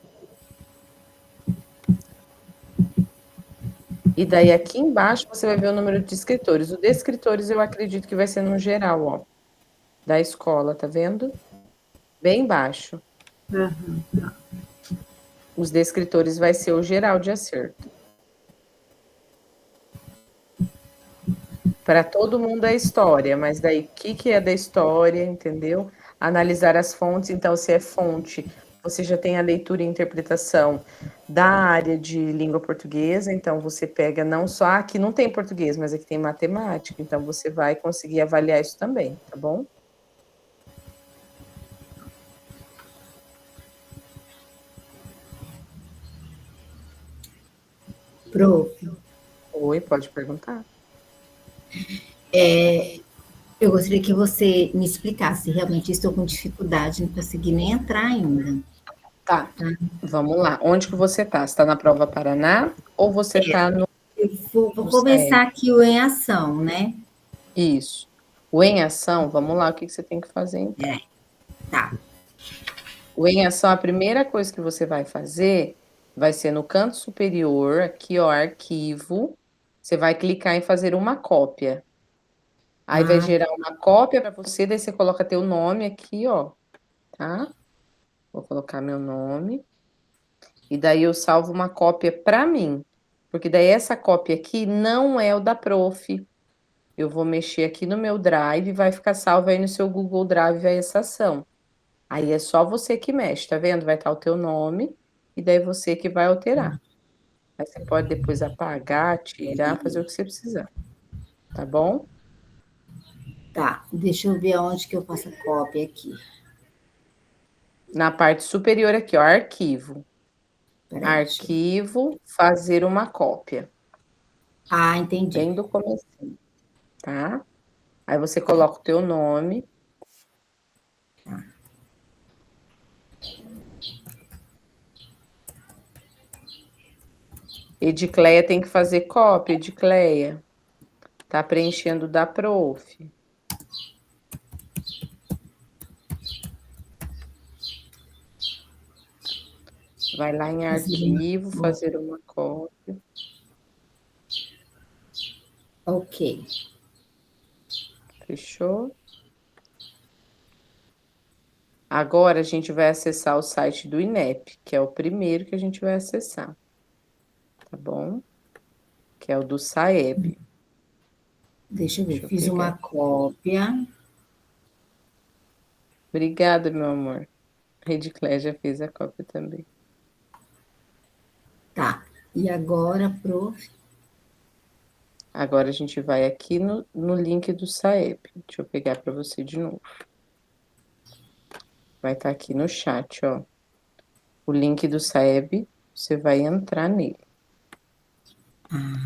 S1: E daí aqui embaixo você vai ver o número de escritores. O de escritores eu acredito que vai ser no geral, ó, da escola, tá vendo? Bem baixo.
S7: Aham, tá.
S1: Os descritores vai ser o geral de acerto. Para todo mundo é história, mas daí o que é da história, entendeu? Analisar as fontes, então se é fonte, você já tem a leitura e interpretação da área de língua portuguesa, então você pega não só aqui não tem português, mas aqui tem matemática, então você vai conseguir avaliar isso também, tá bom?
S8: Prof,
S1: Oi, pode perguntar.
S8: eu gostaria que você me explicasse. Realmente estou com dificuldade, não consegui nem entrar ainda.
S1: Tá, vamos lá. Onde que você tá? Você tá na prova Paraná ou você tá
S8: Eu vou
S1: no SAEB?
S8: começar aqui o em ação, né?
S1: Isso. O em ação, vamos lá, o que que você tem que fazer então?
S8: Tá.
S1: O em ação, a primeira coisa que você vai fazer vai ser no canto superior, aqui, ó, arquivo. Você vai clicar em fazer uma cópia. Aí vai
S8: Ah,
S1: gerar uma cópia para você, daí você coloca teu nome aqui, ó, tá? Vou colocar meu nome. E daí eu salvo uma cópia para mim. Porque daí essa cópia aqui não é o da prof. Eu vou mexer aqui no meu Drive e vai ficar salvo aí no seu Google Drive essa ação. Aí é só você que mexe, tá vendo? Vai estar o teu nome e daí você que vai alterar. Aí você pode depois apagar, tirar, fazer o que você precisar, tá bom?
S8: tá. Deixa eu ver aonde que eu faço a cópia aqui.
S1: Na parte superior aqui, ó, arquivo.
S8: Peraí, deixa eu...
S1: Arquivo, fazer uma cópia.
S8: Ah, entendi.
S1: Bem do começo, tá? Aí você coloca o teu nome. Edicleia tem que fazer cópia, Edicleia. Tá preenchendo da prof. Vai lá em arquivo, fazer uma cópia.
S8: Ok.
S1: Fechou? Agora a gente vai acessar o site do INEP, que é o primeiro que a gente vai acessar. Tá bom? Que é o do SAEB.
S8: Deixa eu ver,
S1: Deixa eu
S8: fiz uma
S1: pegar.
S8: cópia.
S1: Obrigada, meu amor. A Edicléia já fez a cópia também.
S8: Tá. E agora, prof.
S1: Agora a gente vai aqui no link do SAEB. Deixa eu pegar para você de novo. Vai estar aqui no chat, ó. O link do SAEB, você vai entrar nele.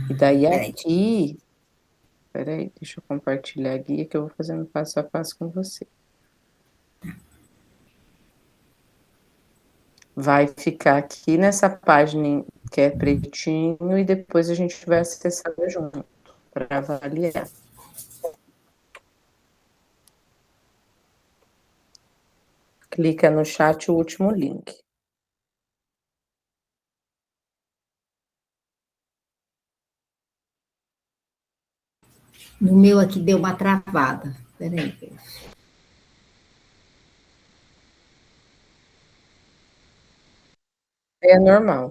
S1: E daí
S8: Peraí.
S1: aqui... Peraí, deixa eu compartilhar a guia que eu vou fazendo passo a passo com você. Vai ficar aqui nessa página que é pretinho e depois a gente vai acessar junto para avaliar. Clica no chat o último link.
S8: No meu aqui deu uma travada. Peraí, prof.
S1: É normal.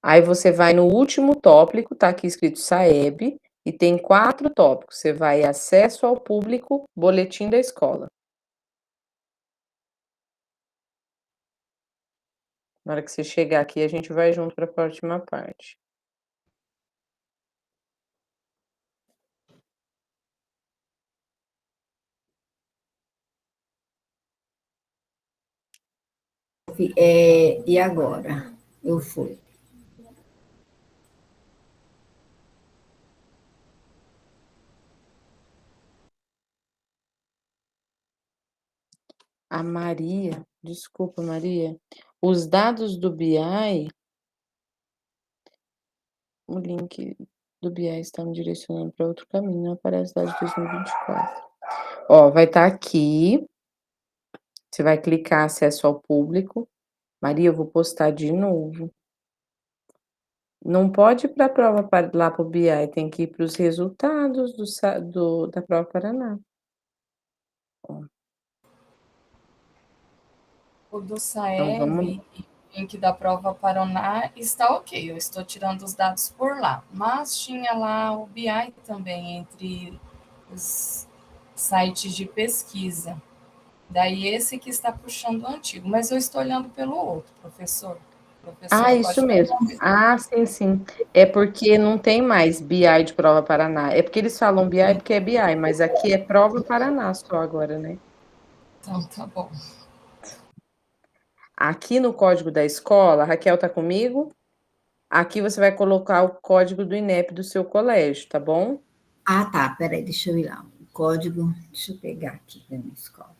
S1: Aí você vai no último tópico, tá aqui escrito SAEB, e tem 4 tópicos. Você vai acesso ao público, boletim da escola. Na hora que você chegar aqui, a gente vai junto para a próxima parte.
S8: E agora? Eu fui.
S1: A Maria, desculpa, Maria. Os dados do BI, o link do BI está me direcionando para outro caminho, não aparece dados de 2024. Ó, vai estar aqui. Você vai clicar acesso ao público. Maria, eu vou postar de novo. Não pode ir para a prova lá para o BI, tem que ir para os resultados da prova Paraná. Ó.
S3: O do
S1: Então,
S3: SAEB
S1: vamos...
S3: e o link da prova Paraná está ok, eu estou tirando os dados por lá, mas tinha lá o BI também entre os sites de pesquisa. Daí esse que está puxando o antigo, mas eu estou olhando pelo outro, professor.
S1: Ah,
S3: Professora,
S1: isso
S3: pode
S1: mesmo. Ah, sim, sim. É porque não tem mais BI de prova Paraná. É porque eles falam BI porque é BI, mas aqui é prova Paraná só agora, né?
S3: Então, tá bom.
S1: Aqui no código da escola, a Raquel tá comigo? Aqui você vai colocar o código do INEP do seu colégio, tá bom?
S8: Ah, tá. Peraí, deixa eu ir lá. O código, deixa eu pegar aqui da minha escola.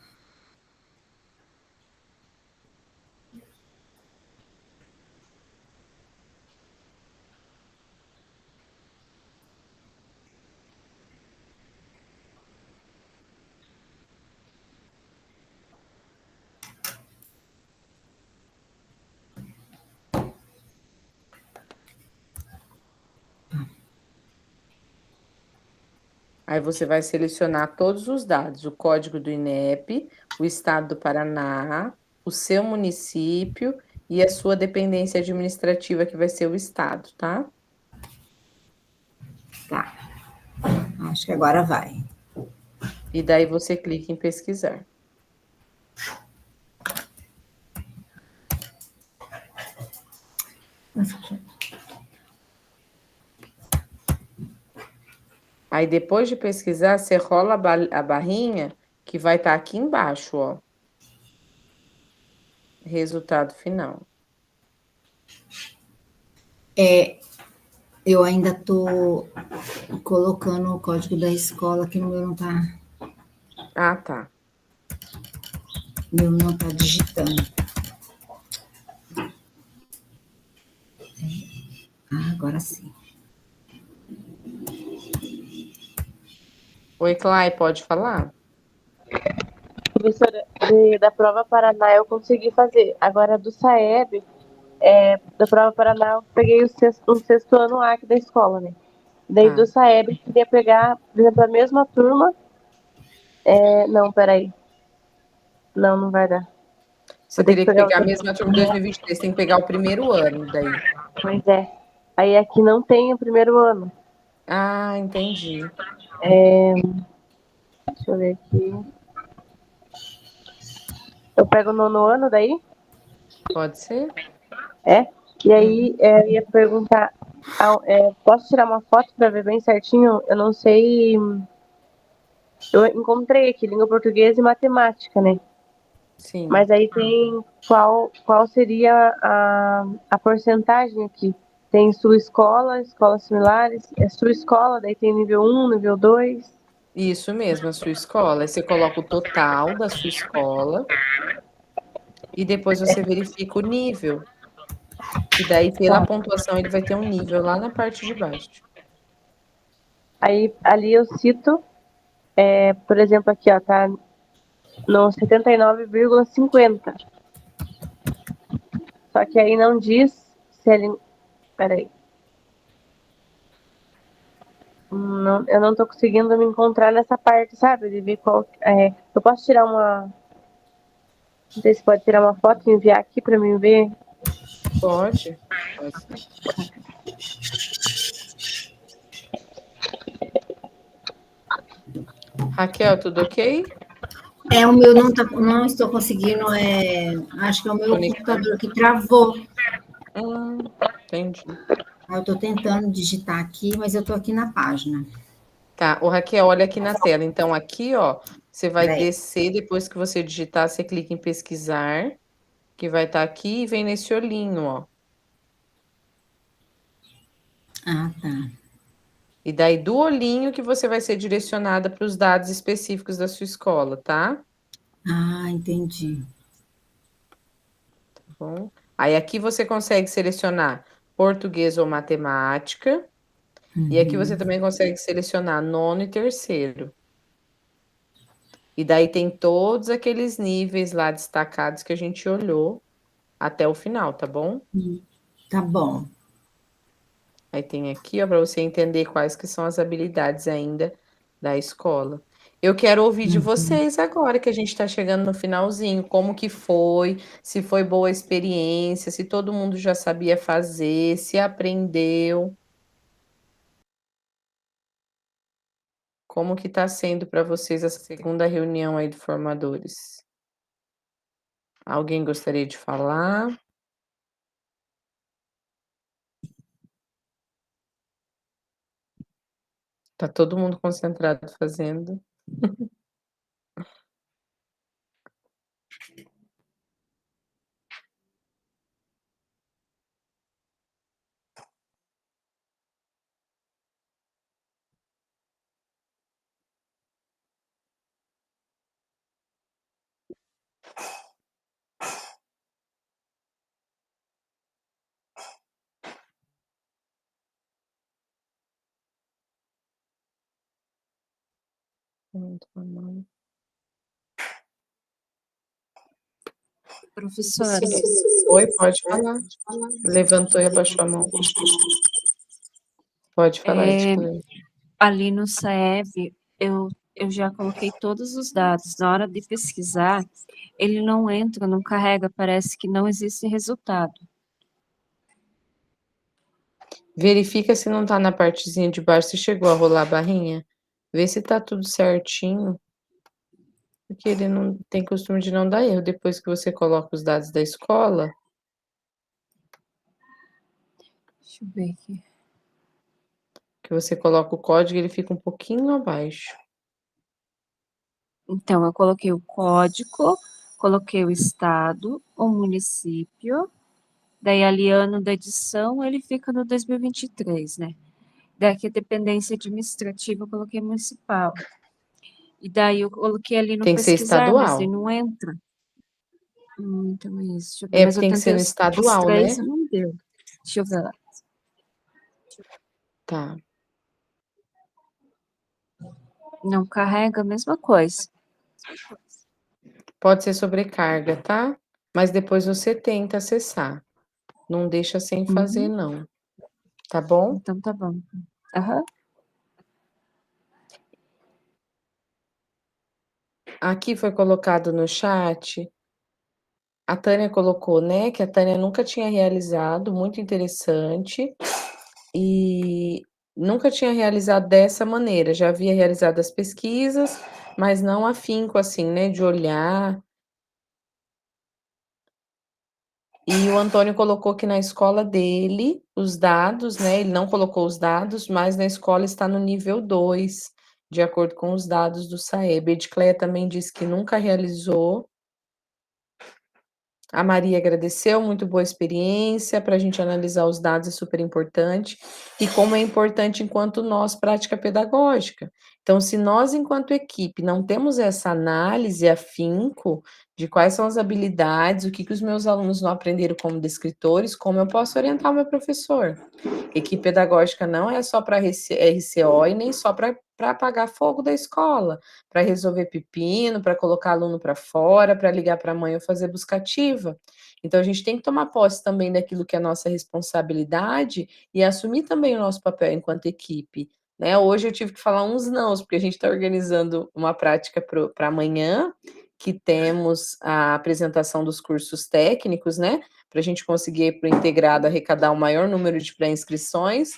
S1: Aí você vai selecionar todos os dados, o código do INEP, o estado do Paraná, o seu município e a sua dependência administrativa, que vai ser o estado, tá?
S8: Tá. Acho que agora vai.
S1: E daí você clica em pesquisar. Aí depois de pesquisar, você rola a barrinha que vai estar aqui embaixo, ó. Resultado final.
S8: Eu ainda tô colocando o código da escola, que o meu não tá.
S1: Ah, tá.
S8: O meu não tá digitando. Ah, agora sim.
S1: Oi, Clay, pode falar?
S6: Professora, da prova Paraná eu consegui fazer. Agora do SAEB, da prova Paraná eu peguei o sexto ano A aqui da escola, né? Daí
S1: Tá.
S6: do SAEB eu queria pegar, por exemplo, a mesma turma. Não, peraí. Não vai dar.
S1: Você
S6: Vou ter que
S1: teria que
S6: pegar
S1: pegar a
S6: outra.
S1: mesma turma de 2023, tem que pegar o primeiro ano daí.
S6: Pois é. Aí aqui não tem o primeiro ano.
S1: Ah, entendi.
S6: Deixa eu ver aqui. Eu pego o nono ano daí?
S1: Pode ser?
S6: E aí eu ia perguntar, posso tirar uma foto para ver bem certinho? Eu não sei. Eu encontrei aqui língua portuguesa e matemática, né?
S1: Sim.
S6: Mas aí tem qual seria a porcentagem aqui? Tem sua escola, escolas similares, é sua escola, daí tem nível 1, nível 2.
S1: Isso mesmo, a sua escola. Aí você coloca o total da sua escola e depois você verifica o nível. E daí, pela
S6: Tá.
S1: pontuação, ele vai ter um nível lá na parte de baixo.
S6: Aí ali eu cito, por exemplo, aqui, ó, tá no 79,50. Só que aí não diz se ele. Peraí. Não, eu não tô conseguindo me encontrar nessa parte, sabe? De ver qual. Eu posso tirar uma. Não sei se pode tirar uma foto e enviar aqui pra mim ver.
S1: Pode? Pode sim. Raquel, tudo ok?
S8: O meu não estou conseguindo, acho que é o meu
S1: Conectar.
S8: computador que travou.
S1: Entendi.
S8: Eu estou tentando digitar aqui, mas eu estou aqui na página.
S1: Tá, ô Raquel, olha aqui na tela. Então, aqui, ó, você vai
S8: Peraí.
S1: descer, depois que você digitar, você clica em pesquisar, que vai estar aqui e vem nesse olhinho, ó.
S8: Ah, tá.
S1: E daí, do olhinho que você vai ser direcionada para os dados específicos da sua escola, tá?
S8: Ah, entendi.
S1: Bom. Aí aqui você consegue selecionar português ou matemática. E aqui você também consegue selecionar nono e terceiro. E daí tem todos aqueles níveis lá destacados que a gente olhou até o final, tá bom?
S8: Tá bom.
S1: Aí tem aqui, ó, para você entender quais que são as habilidades ainda da escola. Eu quero ouvir de vocês agora que a gente está chegando no finalzinho, como que foi, se foi boa a experiência, se todo mundo já sabia fazer, se aprendeu. Como que está sendo para vocês essa segunda reunião aí de formadores? Alguém gostaria de falar? Tá todo mundo concentrado fazendo.
S9: Professora,
S1: Oi, pode falar. Levantou e abaixou a mão. Pode falar, Edilene.
S9: ali no SAEB, eu já coloquei todos os dados. Na hora de pesquisar, ele não entra, não carrega, parece que não existe resultado.
S1: Verifica se não tá na partezinha de baixo, se chegou a rolar a barrinha. Vê se tá tudo certinho. Porque ele não tem costume de não dar erro. Depois que você coloca os dados da escola,
S9: Deixa eu ver aqui.
S1: que você coloca o código, ele fica um pouquinho abaixo.
S9: Então, eu coloquei o código, coloquei o estado, o município, daí ali ano da edição, ele fica no 2023, né? Daqui a dependência administrativa, eu coloquei municipal. E daí eu coloquei ali no
S1: Tem que ser
S9: pesquisar, mas ele
S1: estadual.
S9: não entra. Então é isso. Deixa eu ver. Mas eu
S1: Tem que ser
S9: tentei
S1: no
S9: os
S1: estadual,
S9: três
S1: né?
S9: e não deu. Deixa eu ver lá.
S1: Tá.
S9: Não carrega a mesma coisa.
S1: Pode ser sobrecarga, tá? Mas depois você tenta acessar. Não deixa sem fazer, não. Tá bom?
S9: Então tá bom. Aham.
S1: Aqui foi colocado no chat, a Tânia colocou, né, que a Tânia nunca tinha realizado, muito interessante, e nunca tinha realizado dessa maneira, já havia realizado as pesquisas, mas não afinco assim, né, de olhar. E o Antônio colocou que na escola dele, os dados, né, ele não colocou os dados, mas na escola está no nível 2, de acordo com os dados do SAEB. A Edicleia também disse que nunca realizou. A Maria agradeceu, muito boa experiência, para a gente analisar os dados é super importante, e como é importante enquanto nós, prática pedagógica. Então, se nós, enquanto equipe, não temos essa análise afinco de quais são as habilidades, o que os meus alunos não aprenderam como descritores, como eu posso orientar o meu professor? Equipe pedagógica não é só para RCO e nem só para apagar fogo da escola, para resolver pepino, para colocar aluno para fora, para ligar para a mãe ou fazer buscativa. Então, a gente tem que tomar posse também daquilo que é nossa responsabilidade e assumir também o nosso papel enquanto equipe. Né? Hoje eu tive que falar uns nãos, porque a gente está organizando uma prática para amanhã, que temos a apresentação dos cursos técnicos, né? Para a gente conseguir, para o integrado, arrecadar o maior número de pré-inscrições.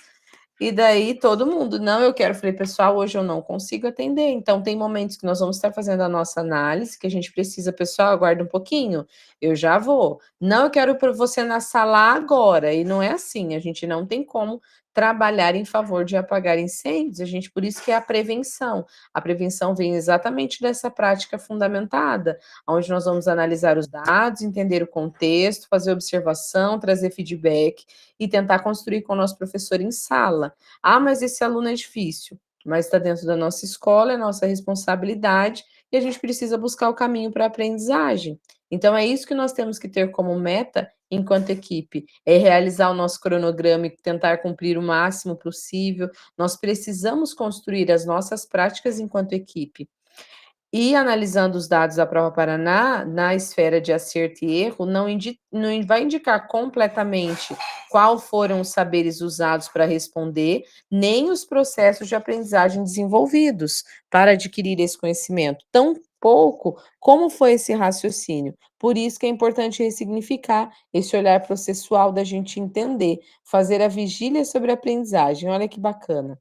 S1: E daí todo mundo, não, eu quero. Falei, pessoal, hoje eu não consigo atender. Então, tem momentos que nós vamos estar fazendo a nossa análise, que a gente precisa, pessoal, aguarda um pouquinho, eu já vou. Não, eu quero para você na sala agora. E não é assim, a gente não tem como trabalhar em favor de apagar incêndios. A gente, por isso que é a prevenção. A prevenção vem exatamente dessa prática fundamentada, onde nós vamos analisar os dados, entender o contexto, fazer observação, trazer feedback e tentar construir com o nosso professor em sala. Ah, mas esse aluno é difícil, mas está dentro da nossa escola, é nossa responsabilidade e a gente precisa buscar o caminho para a aprendizagem. Então, é isso que nós temos que ter como meta enquanto equipe, é realizar o nosso cronograma e tentar cumprir o máximo possível. Nós precisamos construir as nossas práticas enquanto equipe. E analisando os dados da Prova Paraná, na esfera de acerto e erro, não vai indicar completamente qual foram os saberes usados para responder, nem os processos de aprendizagem desenvolvidos para adquirir esse conhecimento, tampouco como foi esse raciocínio. Por isso que é importante ressignificar esse olhar processual da gente entender, fazer a vigília sobre a aprendizagem. Olha que bacana.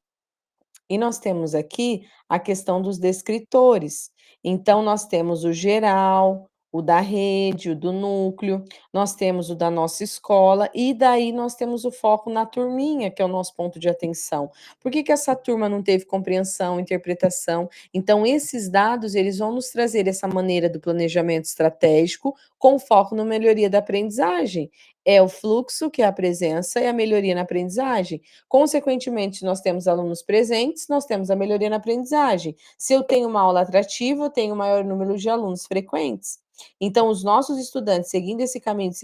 S1: E nós temos aqui a questão dos descritores. Então, nós temos o geral, o da rede, o do núcleo, nós temos o da nossa escola, e daí nós temos o foco na turminha, que é o nosso ponto de atenção. Por que que essa turma não teve compreensão, interpretação? Então, esses dados, eles vão nos trazer essa maneira do planejamento estratégico com foco na melhoria da aprendizagem. É o fluxo, que é a presença, e a melhoria na aprendizagem. Consequentemente, se nós temos alunos presentes, nós temos a melhoria na aprendizagem. Se eu tenho uma aula atrativa, eu tenho maior número de alunos frequentes. Então, os nossos estudantes, seguindo esse caminho de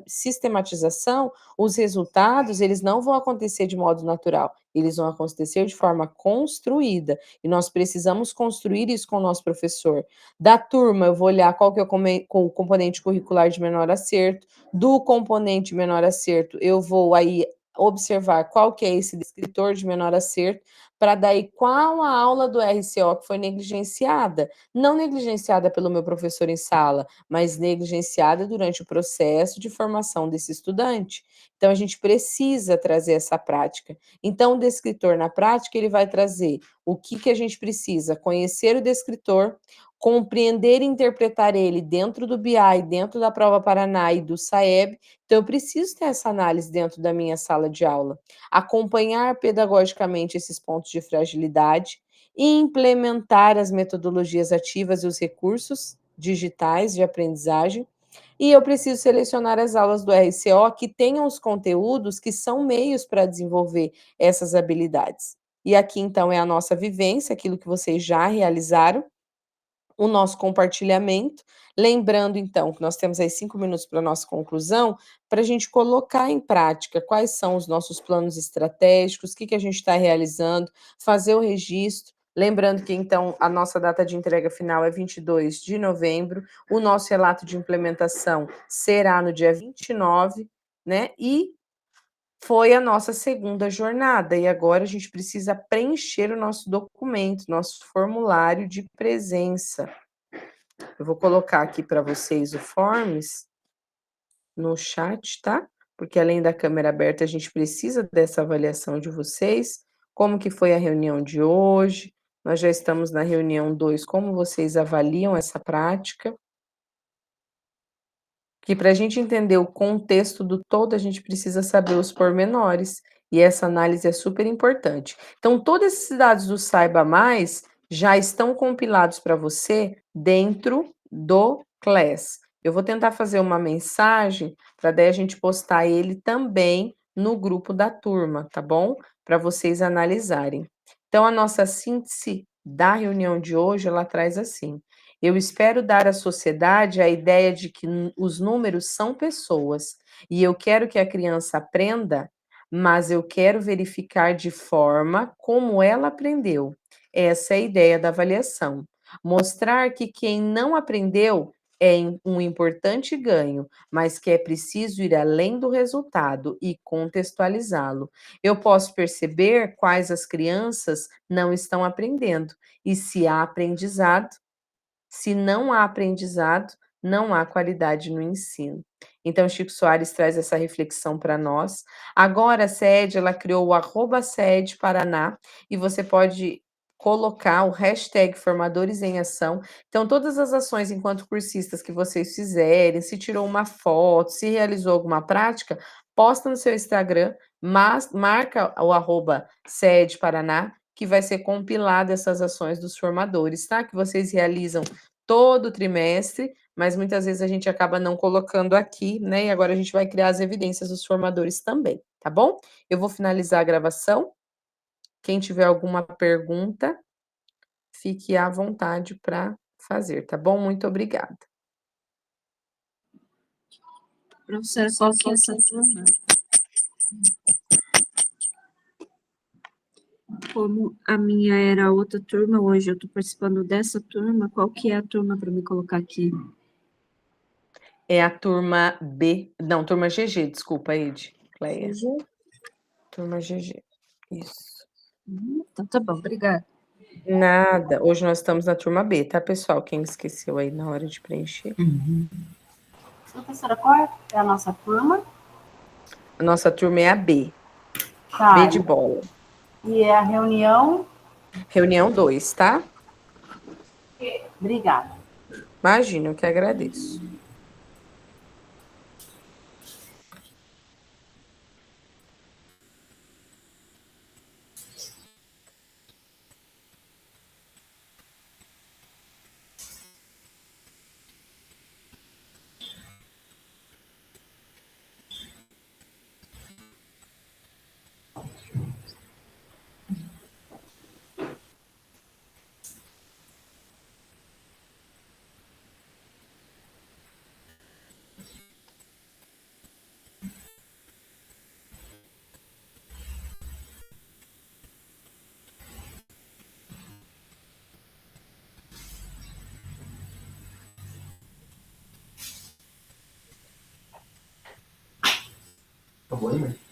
S1: sistematização, os resultados, eles não vão acontecer de modo natural, eles vão acontecer de forma construída, e nós precisamos construir isso com o nosso professor. Da turma, eu vou olhar qual que é o componente curricular de menor acerto, do componente menor acerto, eu vou aí observar qual que é esse descritor de menor acerto, para daí qual a aula do RCO que foi negligenciada. Não negligenciada pelo meu professor em sala, mas negligenciada durante o processo de formação desse estudante. Então, a gente precisa trazer essa prática. Então, o descritor na prática, ele vai trazer o que a gente precisa, conhecer o descritor, compreender e interpretar ele dentro do BI, dentro da Prova Paraná e do SAEB. Então, eu preciso ter essa análise dentro da minha sala de aula, acompanhar pedagogicamente esses pontos de fragilidade e implementar as metodologias ativas e os recursos digitais de aprendizagem. E eu preciso selecionar as aulas do RCO que tenham os conteúdos que são meios para desenvolver essas habilidades. E aqui, então, é a nossa vivência, aquilo que vocês já realizaram, o nosso compartilhamento, lembrando então que nós temos aí 5 minutos para a nossa conclusão, para a gente colocar em prática quais são os nossos planos estratégicos, o que a gente está realizando, fazer o registro, Lembrando que, então, a nossa data de entrega final é 22 de novembro, o nosso relato de implementação será no dia 29, né? E foi a nossa segunda jornada, e agora a gente precisa preencher o nosso documento, nosso formulário de presença. Eu vou colocar aqui para vocês o Forms no chat, tá? Porque além da câmera aberta, a gente precisa dessa avaliação de vocês. Como que foi a reunião de hoje? Nós já estamos na reunião 2, como vocês avaliam essa prática? Que para a gente entender o contexto do todo, a gente precisa saber os pormenores, e essa análise é super importante. Então, todos esses dados do Saiba Mais já estão compilados para você dentro do Class. Eu vou tentar fazer uma mensagem para daí a gente postar ele também no grupo da turma, tá bom? Para vocês analisarem. Então, a nossa síntese da reunião de hoje, ela traz assim: eu espero dar à sociedade a ideia de que os números são pessoas, e eu quero que a criança aprenda, mas eu quero verificar de forma como ela aprendeu. Essa é a ideia da avaliação. Mostrar que quem não aprendeu é um importante ganho, mas que é preciso ir além do resultado e contextualizá-lo. Eu posso perceber quais as crianças não estão aprendendo, e se há aprendizado, se não há aprendizado, não há qualidade no ensino. Então, Chico Soares traz essa reflexão para nós. Agora, a SED, ela criou o @SED Paraná, e você pode colocar o hashtag Formadores em Ação. Então, todas as ações enquanto cursistas que vocês fizerem, se tirou uma foto, se realizou alguma prática, posta no seu Instagram, mas marca o @SED Paraná, que vai ser compilada essas ações dos formadores, tá? Que vocês realizam todo trimestre, mas muitas vezes a gente acaba não colocando aqui, né? E agora a gente vai criar as evidências dos formadores também, tá bom? Eu vou finalizar a gravação. Quem tiver alguma pergunta, fique à vontade para fazer, tá bom? Muito obrigada.
S9: Professora, qual que é essa turma? Como a minha era outra turma, hoje eu estou participando dessa turma, qual que é a turma para me colocar aqui?
S1: É a turma B, não, turma GG, desculpa, Ed, Cleia.
S9: GG?
S1: Turma GG, isso.
S9: Então tá bom, obrigada.
S1: Nada, hoje nós estamos na turma B, tá, pessoal? Quem esqueceu aí na hora de preencher.
S5: Professora, qual é a nossa turma?
S1: A nossa turma é a B,
S5: Tá,
S1: B de bola.
S5: e é a reunião?
S1: Reunião 2, tá?
S5: Obrigada.
S1: Imagina, eu que agradeço.
S10: Acabou aí, né?